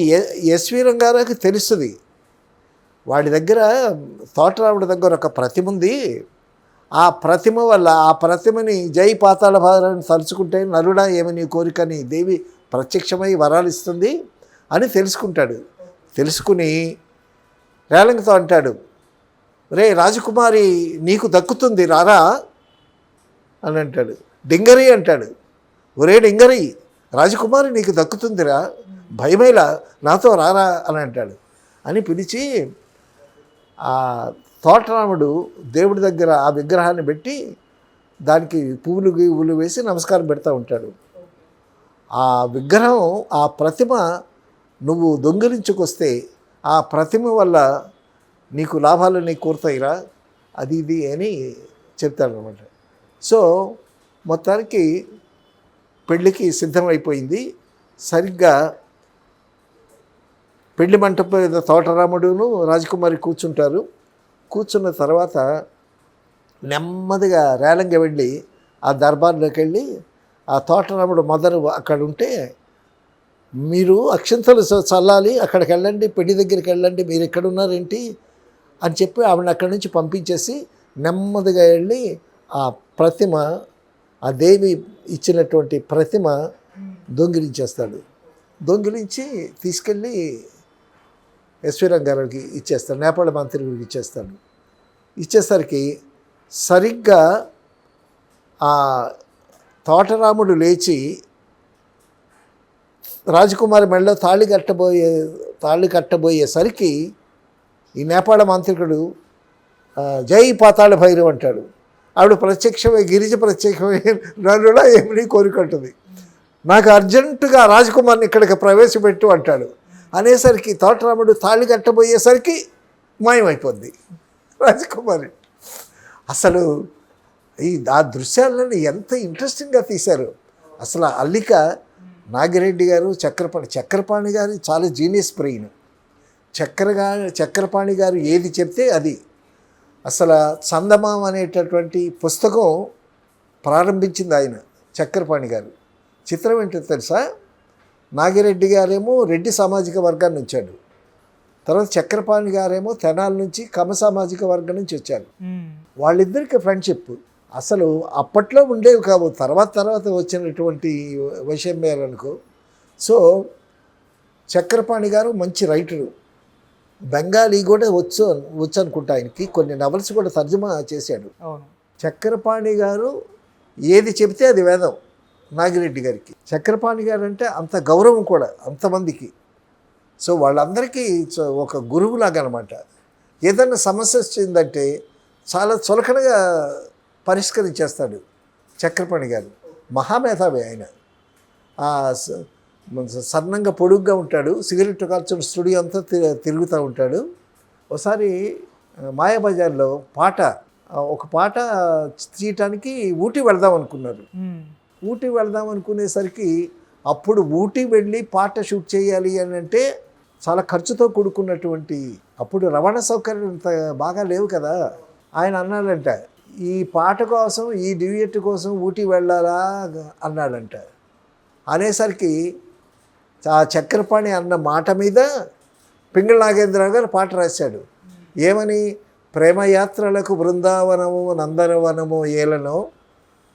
ఎస్వి రంగారావుకి తెలుస్తుంది, వాడి దగ్గర తోటరాముడి దగ్గర ఒక ప్రతిమ ఉంది, ఆ ప్రతిమ వల్ల ఆ ప్రతిమని జై పాతాళ భారాన్ని తలుచుకుంటే నరుడా ఏమని కోరికని దేవి ప్రత్యక్షమై వరాలు ఇస్తుంది అని తెలుసుకుంటాడు. తెలుసుకుని రేలంగితో అంటాడు, రే రాజకుమారి నీకు దక్కుతుంది రారా అని అంటాడు. డింగరి అంటాడు, ఒరే డింగరి రాజకుమారి నీకు దక్కుతుందిరా, భయమేలా నాతో రారా అని అంటాడు. అని పిలిచి ఆ తోటరాముడు దేవుడి దగ్గర ఆ విగ్రహాన్ని పెట్టి దానికి పువ్వులు వేసి నమస్కారం పెడతా ఉంటాడు. ఆ విగ్రహం, ఆ ప్రతిమ నువ్వు దొంగిలించుకొస్తే ఆ ప్రతిమ వల్ల నీకు లాభాలు కోరుతాయిరా, అది ఇది అని చెప్తాడనమాట. సో మొత్తానికి పెళ్ళికి సిద్ధమైపోయింది. సరిగ్గా పెళ్లి మంటపం మీద తోటరాముడును రాజకుమారి కూర్చుంటారు. కూర్చున్న తర్వాత నెమ్మదిగా రేలంగి వెళ్ళి ఆ దర్బార్లోకి వెళ్ళి ఆ తోటరాముడు మదరు అక్కడ ఉంటే, మీరు అక్షంతలు చల్లాలి, అక్కడికి వెళ్ళండి, పెళ్లి దగ్గరికి వెళ్ళండి, మీరు ఎక్కడ ఉన్నారేంటి అని చెప్పి ఆవిడని అక్కడి నుంచి పంపించేసి నెమ్మదిగా వెళ్ళి ఆ ప్రతిమ, ఆ దేవి ఇచ్చినటువంటి ప్రతిమ దొంగిలించేస్తాడు. దొంగిలించి తీసుకెళ్ళి ఎస్వి రంగారావుకి ఇచ్చేస్తాడు, నేపాళ మంత్రికి ఇచ్చేస్తాడు. ఇచ్చేసరికి సరిగ్గా ఆ తోటరాముడు లేచి రాజకుమారి మెడలో తాళి కట్టబోయేసరికి ఈ నేపాళ మాంత్రికుడు జై పాతాళ భైరవ్ అంటాడు. ఆవిడ ప్రత్యక్షమై గిరిజ ప్రత్యక్షమై నన్నులా ఏమిని కోరుకుంటుంది, నాకు అర్జెంటుగా రాజకుమారిని ఇక్కడికి ప్రవేశపెట్టు అంటాడు. అనేసరికి తోటరాముడు తాళి కట్టబోయేసరికి మాయమైపోద్ది రాజకుమారి. అసలు ఆ దృశ్యాలను ఎంత ఇంట్రెస్టింగ్గా తీశారు. అసలు అల్లిక నాగిరెడ్డి గారు, చక్రపాణి గారు చాలా జీనియస్ బ్రెయిన్. చక్రపాణి గారు ఏది చెప్తే అది. అసలు చందమామ అనేటటువంటి పుస్తకం ప్రారంభించింది ఆయన, చక్రపాణి గారు. చిత్రం ఏంటో తెలుసా, నాగిరెడ్డి గారేమో రెడ్డి సామాజిక వర్గాన్ని వచ్చాడు, తర్వాత చక్రపాణి గారేమో తెనాల నుంచి కమ సామాజిక వర్గం నుంచి వచ్చారు. వాళ్ళిద్దరికి ఫ్రెండ్షిప్ అసలు అప్పట్లో ఉండేవి కావు, తర్వాత వచ్చినటువంటి వైషమ్యాలనుకో. సో చక్రపాణి గారు మంచి రైటరు, బెంగాలీ కూడా వచ్చు అనుకుంటా, ఆయనకి కొన్ని నవల్స్ కూడా తర్జుమా చేశాడు. చక్రపాణి గారు ఏది చెబితే అది వేదం నాగిరెడ్డి గారికి. చక్రపాణి గారు అంటే అంత గౌరవం కూడా అంతమందికి. సో వాళ్ళందరికీ ఒక గురువులాగా అనమాట. ఏదన్నా సమస్య వచ్చిందంటే చాలా చులకనగా పరిష్కరించేస్తాడు చక్రపాణి గారు. మహామేధావి ఆయన. సన్నంగా పొడుగ్గా ఉంటాడు, సిగరెట్ కాల్చిన స్టూడియో అంతా తిరుగుతూ ఉంటాడు. ఒకసారి మాయాబజార్లో ఒక పాట తీయటానికి ఊటీ వెళ్దాం అనుకున్నారు. ఊటీ వెళ్దాం అనుకునేసరికి అప్పుడు ఊటీ వెళ్ళి పాట షూట్ చేయాలి అని అంటే చాలా ఖర్చుతో కూడుకున్నటువంటి, అప్పుడు రవాణా సౌకర్యం ఇంత బాగా లేవు కదా. ఆయన అన్నాడంట, ఈ పాట కోసం, ఈ డ్యూయట్ కోసం ఊటీ వెళ్ళాలా అన్నాడంట. అనేసరికి ఆ చక్రపాణి అన్న మాట మీద పింగళి నాగేంద్రరావు గారు పాట రాశాడు. ఏమని, ప్రేమయాత్రలకు బృందావనము నందనవనము ఏలనో,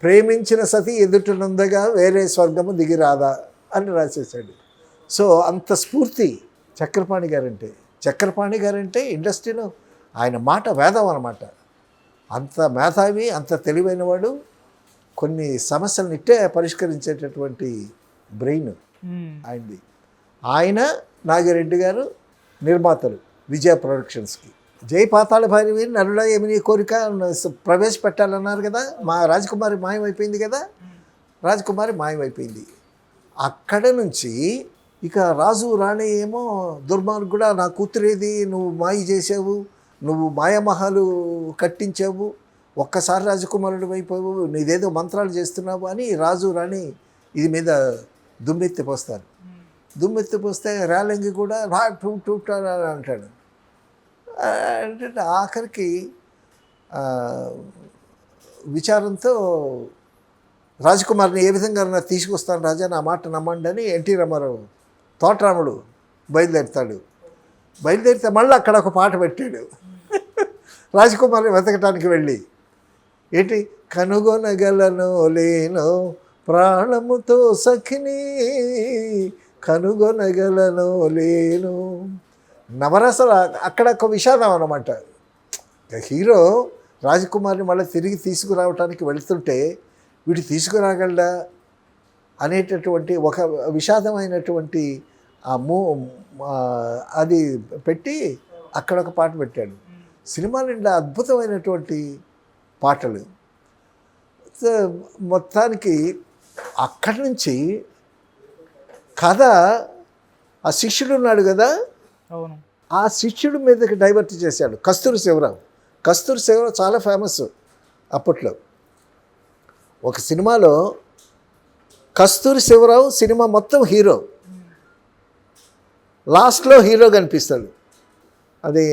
ప్రేమించిన సతి ఎదుటనుందగా వేరే స్వర్గము దిగిరాదా అని రాసేసాడు. సో అంత స్ఫూర్తి చక్రపాణి గారంటే ఇండస్ట్రీలో ఆయన మాట వేదం అన్నమాట. అంత మేధావి, అంత తెలివైనవాడు, కొన్ని సమస్యలను ఇట్టే పరిష్కరించేటటువంటి బ్రెయిన్ ఆయనది. ఆయన నాగిరెడ్డి గారు నిర్మాతలు విజయ ప్రొడక్షన్స్కి. జై పాతాళ భైరవి నరుడ ఏమిని కోరిక ప్రవేశపెట్టాలన్నారు కదా, మా రాజకుమారి మాయమైపోయింది కదా, రాజకుమారి మాయమైపోయింది. అక్కడ నుంచి ఇక రాజు రాణి ఏమో దుర్మార్గుడా, నా కూతురేది, నువ్వు మాయ చేసావు, నువ్వు మాయమహాలు కట్టించావు, ఒక్కసారి రాజకుమారుడు అయిపోయావు, నీదేదో మంత్రాలు చేస్తున్నావు అని రాజు రాణి ఇది మీద దుమ్మెత్తిపోస్తారు. దుమ్మెత్తిపోస్తే రేలంగి కూడా రా టూ టూ అని అంటాడు. అంటే ఆఖరికి విచారంతో రాజకుమారిని ఏ విధంగా తీసుకొస్తాను రాజా, నా మాట నమ్మండి అని ఎన్టీ రామారావు తోటరాముడు బయలుదేరితే మళ్ళీ అక్కడ ఒక పాట పెట్టాడు రాజకుమారిని వెతకటానికి వెళ్ళి. ఏంటి, కనుగొనగలను లేను ప్రాణముతో సఖిని, కనుగొనగలను లేను. నవరసలు అక్కడ ఒక విషాదం అన్నమాట. హీరో రాజకుమారిని మళ్ళీ తిరిగి తీసుకురావటానికి వెళుతుంటే వీడు తీసుకురాగలడా అనేటటువంటి ఒక విషాదమైనటువంటి అది పెట్టి అక్కడ ఒక పాట పెట్టాడు. సినిమా నిండా అద్భుతమైనటువంటి పాటలు. మొత్తానికి అక్కడి నుంచి కథ ఆ శిష్యుడు ఉన్నాడు కదా, అవును, ఆ శిష్యుడి మీదకి డైవర్ట్ చేశాడు. కస్తూరి శివరావు చాలా ఫేమస్ అప్పట్లో. ఒక సినిమాలో కస్తూరి శివరావు సినిమా మొత్తం హీరో, లాస్ట్లో హీరో కనిపిస్తాడు. అది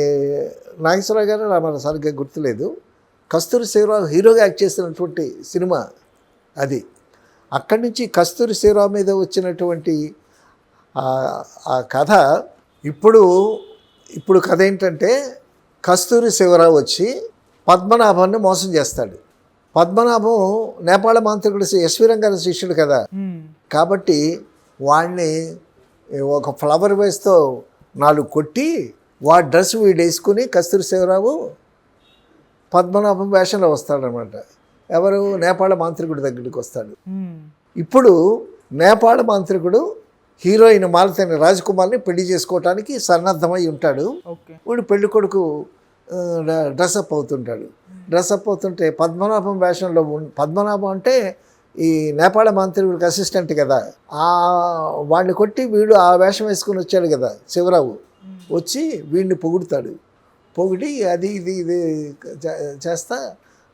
నాగేశ్వరరావు గారు మన సరిగ్గా గుర్తులేదు. కస్తూరి శివరావు హీరోగా యాక్ట్ చేసినటువంటి సినిమా అది. అక్కడి నుంచి కస్తూరి శివరావు మీద వచ్చినటువంటి ఆ కథ ఇప్పుడు కథ ఏంటంటే, కస్తూరి శివరావు వచ్చి పద్మనాభాన్ని మోసం చేస్తాడు. పద్మనాభం నేపాళ మాంత్రికుడు ఎస్వి రంగారావు శిష్యుడు కదా, కాబట్టి వాడిని ఒక ఫ్లవర్ వేస్తో 4 కొట్టి వాడి డ్రెస్ వీడు వేసుకుని కస్తూరి శివరావు పద్మనాభం వేషంలో వస్తాడనమాట. ఎవరు, నేపాళ మాంత్రికుడి దగ్గరికి వస్తాడు. ఇప్పుడు నేపాళ మాంత్రికుడు హీరోయిన్ మాలతేని రాజకుమార్ని పెళ్లి చేసుకోవటానికి సన్నద్ధమై ఉంటాడు. వీడు పెళ్లి కొడుకు డ్రెస్అప్ అవుతుంటే పద్మనాభం వేషంలో పద్మనాభం అంటే ఈ నేపాళ మంత్రికుడికి అసిస్టెంట్ కదా, వాడిని కొట్టి వీడు ఆ వేషం వేసుకుని వచ్చాడు కదా శివరావు, వచ్చి వీడిని పొగిడి అది ఇది చేస్తా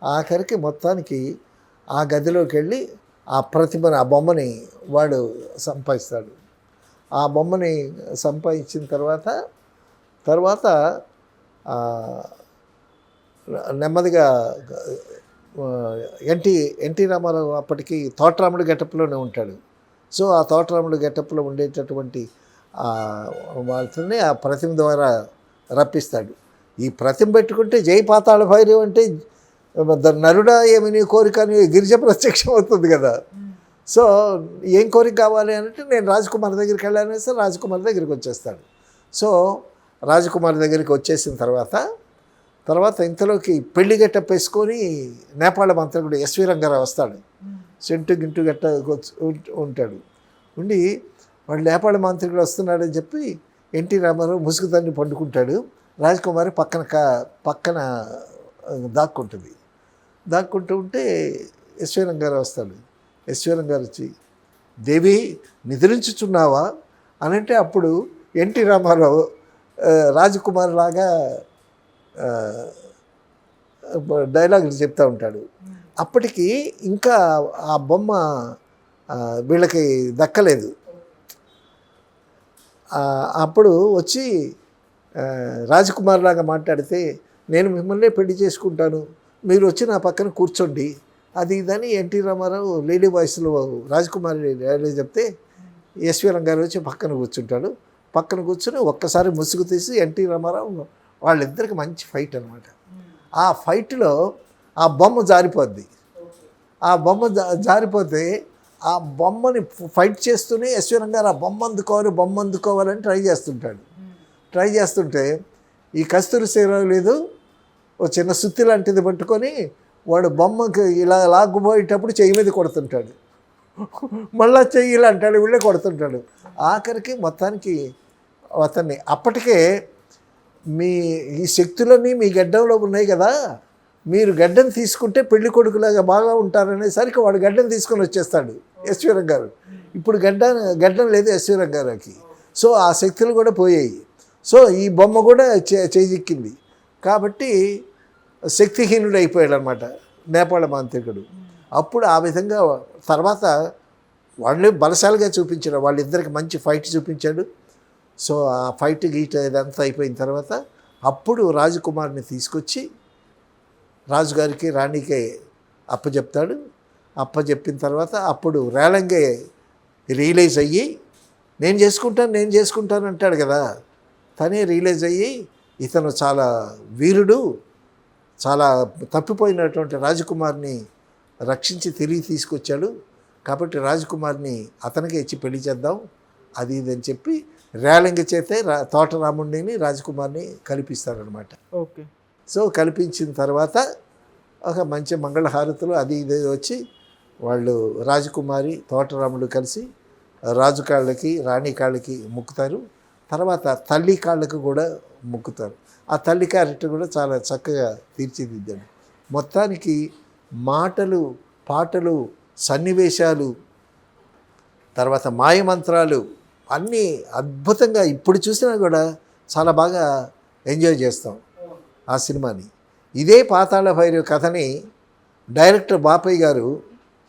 ఆఖరికి మొత్తానికి ఆ గదిలోకి వెళ్ళి ఆ ప్రతిభను, ఆ బొమ్మని వాడు సంపాదిస్తాడు. ఆ బొమ్మని సంపాదించిన తర్వాత నెమ్మదిగా ఎన్టీ రామారావు అప్పటికి తోటరాముడు గెటప్లోనే ఉంటాడు. సో ఆ తోటరాముడు గెటప్లో ఉండేటటువంటి వాళ్ళని ఆ ప్రతిమ ద్వారా రప్పిస్తాడు. ఈ ప్రతిమ పెట్టుకుంటే జై పాతాళ భైరవి అంటే నరుడా ఏమి కోరిక అని గిరిజ ప్రత్యక్షం అవుతుంది కదా. సో ఏం కోరిక కావాలి అంటే నేను రాజకుమారి దగ్గరికి వెళ్ళాను సార్, రాజకుమారి దగ్గరికి వచ్చేస్తాడు. సో రాజకుమారి దగ్గరికి వచ్చేసిన తర్వాత ఇంతలోకి పెళ్లి గెట్టప్ వేసుకొని నేపాళ మంత్రికుడు ఎస్వి రంగారావు వస్తాడు. సెంటు గింటు గట్ట ఉంటాడు. ఉండి వాడు నేపాళ మంత్రికుడు వస్తున్నాడని చెప్పి ఎన్టీ రామారావు ముసుగు తన్ని పండుకుంటాడు. రాజకుమారి పక్కన దాక్కుంటూ ఉంటే ఎస్వి రంగారావు వస్తాడు. ఎస్వి రంగారావు వచ్చి, దేవి నిద్రించుచున్నావా అని అంటే అప్పుడు ఎన్టీ రామారావు రాజకుమారి లాగా డైలాగులు చెప్తూ ఉంటాడు. అప్పటికి ఇంకా ఆ బొమ్మ వీళ్ళకి దక్కలేదు. అప్పుడు వచ్చి రాజకుమారి లాగా మాట్లాడితే, నేను మిమ్మల్నే పెళ్లి చేసుకుంటాను, మీరు వచ్చి నా పక్కన కూర్చోండి అది ఇదని ఎన్టీ రామారావు లేడీ వాయిస్లో రాజకుమారి చెప్తే ఎస్వి రంగారావు వచ్చి పక్కన కూర్చుని ఒక్కసారి ముసుగు తీసి ఎన్టీ రామారావు వాళ్ళిద్దరికి మంచి ఫైట్ అనమాట. ఆ ఫైట్లో ఆ బొమ్మ జారిపోద్ది. ఆ బొమ్మ జారిపోతే ఆ బొమ్మని ఫైట్ చేస్తూనే ఎస్వి రంగారావు బొమ్మ అందుకోవాలని ట్రై చేస్తుంటే ఈ కస్తూరి శివరావు లేదు, ఓ చిన్న సుత్తి లాంటిది పట్టుకొని వాడు బొమ్మకి ఇలా లాక్కుపోయేటప్పుడు చెయ్యి మీద కొడుతుంటాడు. మళ్ళా చెయ్యి ఇలా అంటాడు, వీళ్ళే కొడుతుంటాడు. ఆఖరికి మొత్తానికి అతన్ని అప్పటికే మీ ఈ శక్తులన్నీ మీ గడ్డంలో ఉన్నాయి కదా, మీరు గడ్డం తీసుకుంటే పెళ్లి కొడుకులాగా బాగా ఉంటారనేసరికి వాడు గడ్డం తీసుకొని వచ్చేస్తాడు ఎస్వీరం గారు. ఇప్పుడు గడ్డం లేదు ఎస్వీరం గారికి. సో ఆ శక్తులు కూడా పోయాయి. సో ఈ బొమ్మ కూడా చేజిక్కింది. కాబట్టి శక్తిహీనుడు అయిపోయాడు అనమాట నేపాళ మాంత్రికుడు. అప్పుడు ఆ విధంగా తర్వాత వాళ్ళు బలశాలిగా చూపించాడు, వాళ్ళిద్దరికి మంచి ఫైట్ చూపించాడు. సో ఆ ఫైట్ గీట ఇదంతా అయిపోయిన తర్వాత అప్పుడు రాజకుమార్ని తీసుకొచ్చి రాజుగారికి రాణికి అప్పచెప్తాడు. అప్పచెప్పిన తర్వాత అప్పుడు రేలంగే రియలైజ్ అయ్యి నేను చేసుకుంటాను అంటాడు కదా, తనే రియలైజ్ అయ్యి ఇతను చాలా వీరుడు, చాలా తప్పిపోయినటువంటి రాజకుమార్ని రక్షించి తిరిగి తీసుకొచ్చాడు, కాబట్టి రాజకుమార్ని అతనికే ఇచ్చి పెళ్లి చేద్దాం అది ఇది అని చెప్పి రేలంగి చేతే తోటరాముడిని రాజకుమార్ని కల్పిస్తారనమాట. ఓకే. సో కల్పించిన తర్వాత ఒక మంచి మంగళహారతులు అది ఇది వచ్చి వాళ్ళు రాజకుమారి తోటరాముడు కలిసి రాజు కాళ్ళకి రాణి కాళ్ళకి మొక్కుతారు. తర్వాత తల్లి కాళ్ళకు కూడా మొక్కుతారు. ఆ తల్లి క్యారెక్టర్ కూడా చాలా చక్కగా తీర్చిదిద్దాడు. మొత్తానికి మాటలు, పాటలు, సన్నివేశాలు, తర్వాత మాయమంత్రాలు అన్నీ అద్భుతంగా ఇప్పుడు చూసినా కూడా చాలా బాగా ఎంజాయ్ చేస్తాం ఆ సినిమాని. ఇదే పాతాళ భైరవి కథని డైరెక్టర్ బాపయ్య గారు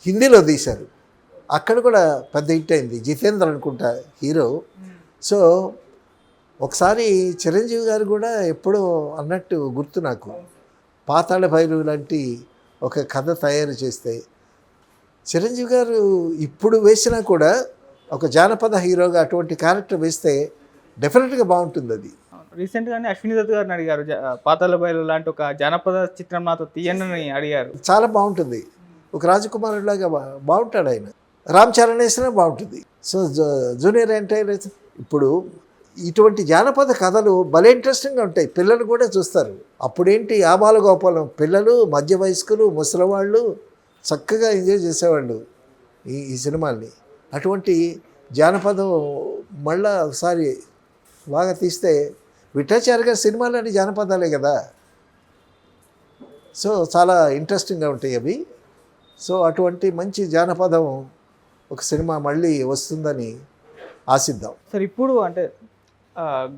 హిందీలో తీశారు. అక్కడ కూడా పెద్ద హిట్ అయింది. జితేంద్ర అనుకుంటా హీరో. సో ఒకసారి చిరంజీవి గారు కూడా ఎప్పుడో అన్నట్టు గుర్తు నాకు, పాతాళ భైరవి లాంటి ఒక కథ తయారు చేస్తే చిరంజీవి గారు ఇప్పుడు వేసినా కూడా ఒక జానపద హీరోగా అటువంటి క్యారెక్టర్ వేస్తే డెఫినెట్గా బాగుంటుంది. అది రీసెంట్గానే అశ్విని దత్ గారిని అడిగారు, పాతాళ భైరవి లాంటి ఒక జానపద చిత్రం నాతో తీయనని అడిగారు. చాలా బాగుంటుంది. ఒక రాజకుమారుడిలాగా బాగుంటాడు ఆయన. రామ్ చరణ్ వేసినా బాగుంటుంది. సో జూనియర్ ఎన్టీఆర్ ఇప్పుడు ఇటువంటి జానపద కథలు భలే ఇంట్రెస్టింగ్గా ఉంటాయి, పిల్లలు కూడా చూస్తారు. అప్పుడేంటి ఆబాల గోపాలం పిల్లలు, మధ్య వయస్కులు, ముసలివాళ్ళు చక్కగా ఎంజాయ్ చేసేవాళ్ళు ఈ సినిమాల్ని. అటువంటి జానపదం మళ్ళా ఒకసారి బాగా తీస్తే విఠాచార్య గారి సినిమాలన్నీ జానపదాలే కదా. సో చాలా ఇంట్రెస్టింగ్గా ఉంటాయి అవి. సో అటువంటి మంచి జానపదం ఒక సినిమా మళ్ళీ వస్తుందని ఆశిద్దాం. సార్ ఇప్పుడు అంటే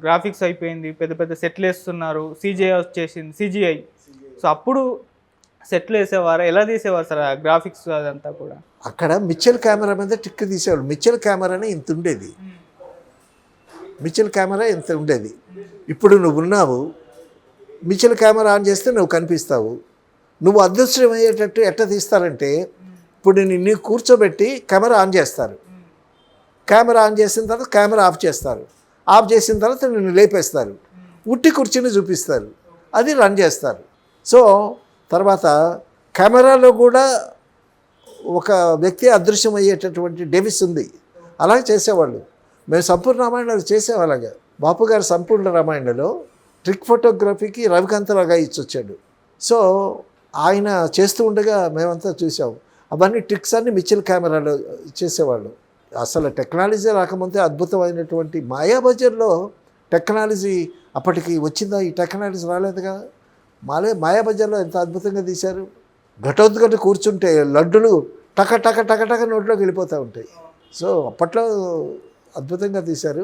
గ్రాఫిక్స్ అయిపోయింది, పెద్ద పెద్ద సెట్లు వేస్తున్నారు, సిజిఐ వచ్చేసింది, సిజిఐ. సో అప్పుడు సెట్లు వేసేవారు, ఎలా తీసేవారు సార్ గ్రాఫిక్స్ అదంతా కూడా? అక్కడ మిచెల్ కెమెరా మీద టిక్ తీసేవాళ్ళు. మిచెల్ కెమెరానే ఇంత ఉండేది, మిచెల్ కెమెరా ఇంత ఉండేది. ఇప్పుడు నువ్వు ఉన్నావు, మిచెల్ కెమెరా ఆన్ చేస్తే నువ్వు కనిపిస్తావు. నువ్వు అదృశ్యమయ్యేటట్టు ఎట్లా తీస్తారంటే, ఇప్పుడు నిన్ను కూర్చోబెట్టి కెమెరా ఆన్ చేస్తారు, కెమెరా ఆన్ చేసిన తర్వాత కెమెరా ఆఫ్ చేస్తారు, ఆఫ్ చేసిన తర్వాత నిన్ను లేపేస్తారు, ఉట్టి కుర్చీని చూపిస్తారు, అది రన్ చేస్తారు. సో తర్వాత కెమెరాలో కూడా ఒక వ్యక్తి అదృశ్యమయ్యేటటువంటి డెవిస్ ఉంది. అలాగే చేసేవాళ్ళు. మేము సంపూర్ణ రామాయణాలు చేసేవాళ్ళగా. బాపు గారు సంపూర్ణ రామాయణలో ట్రిక్ ఫోటోగ్రఫీకి రవికాంతరావుగా ఇచ్చొచ్చాడు. సో ఆయన చేస్తూ ఉండగా మేమంతా చూసాం. అవన్నీ ట్రిక్స్ అన్నీ మిచెల్ కెమెరాలో చేసేవాళ్ళు. అసలు టెక్నాలజీ రాకముందే అద్భుతమైనటువంటి మాయాబజార్లో టెక్నాలజీ అప్పటికి వచ్చిందా? ఈ టెక్నాలజీ రాలేదుగా. మాయాబజార్లో ఎంత అద్భుతంగా తీశారు. ఘటోద్ఘట కూర్చుంటే లడ్డులు టక టక టక టక నోట్లోకి వెళ్ళిపోతూ ఉంటాయి. సో అప్పట్లో అద్భుతంగా తీశారు.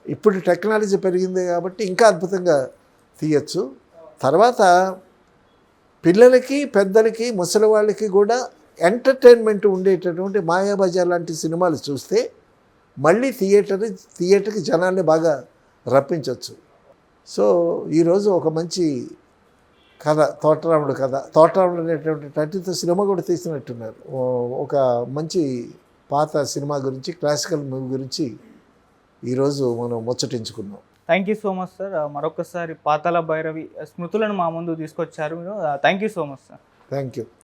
ఇప్పుడు టెక్నాలజీ పెరిగింది కాబట్టి ఇంకా అద్భుతంగా తీయచ్చు. తర్వాత పిల్లలకి, పెద్దలకి, ముసలి వాళ్ళకి కూడా ఎంటర్టైన్మెంట్ ఉండేటటువంటి మాయాబజార్ లాంటి సినిమాలు చూస్తే మళ్ళీ థియేటర్కి జనాల్ని బాగా రప్పించవచ్చు. సో ఈరోజు ఒక మంచి కథ, తోటరాముడు కథ, తోటరాముడు అనేటువంటి టైటిల్తో సినిమా కూడా తీసినట్టున్నారు. ఒక మంచి పాత సినిమా గురించి, క్లాసికల్ మూవీ గురించి ఈరోజు మనం ముచ్చటించుకున్నాం. Thank you so much sir. మరొకసారి పాతాళ భైరవి స్మృతులను మా ముందు తీసుకొచ్చారు మీరు. Thank you so much sir. Thank you.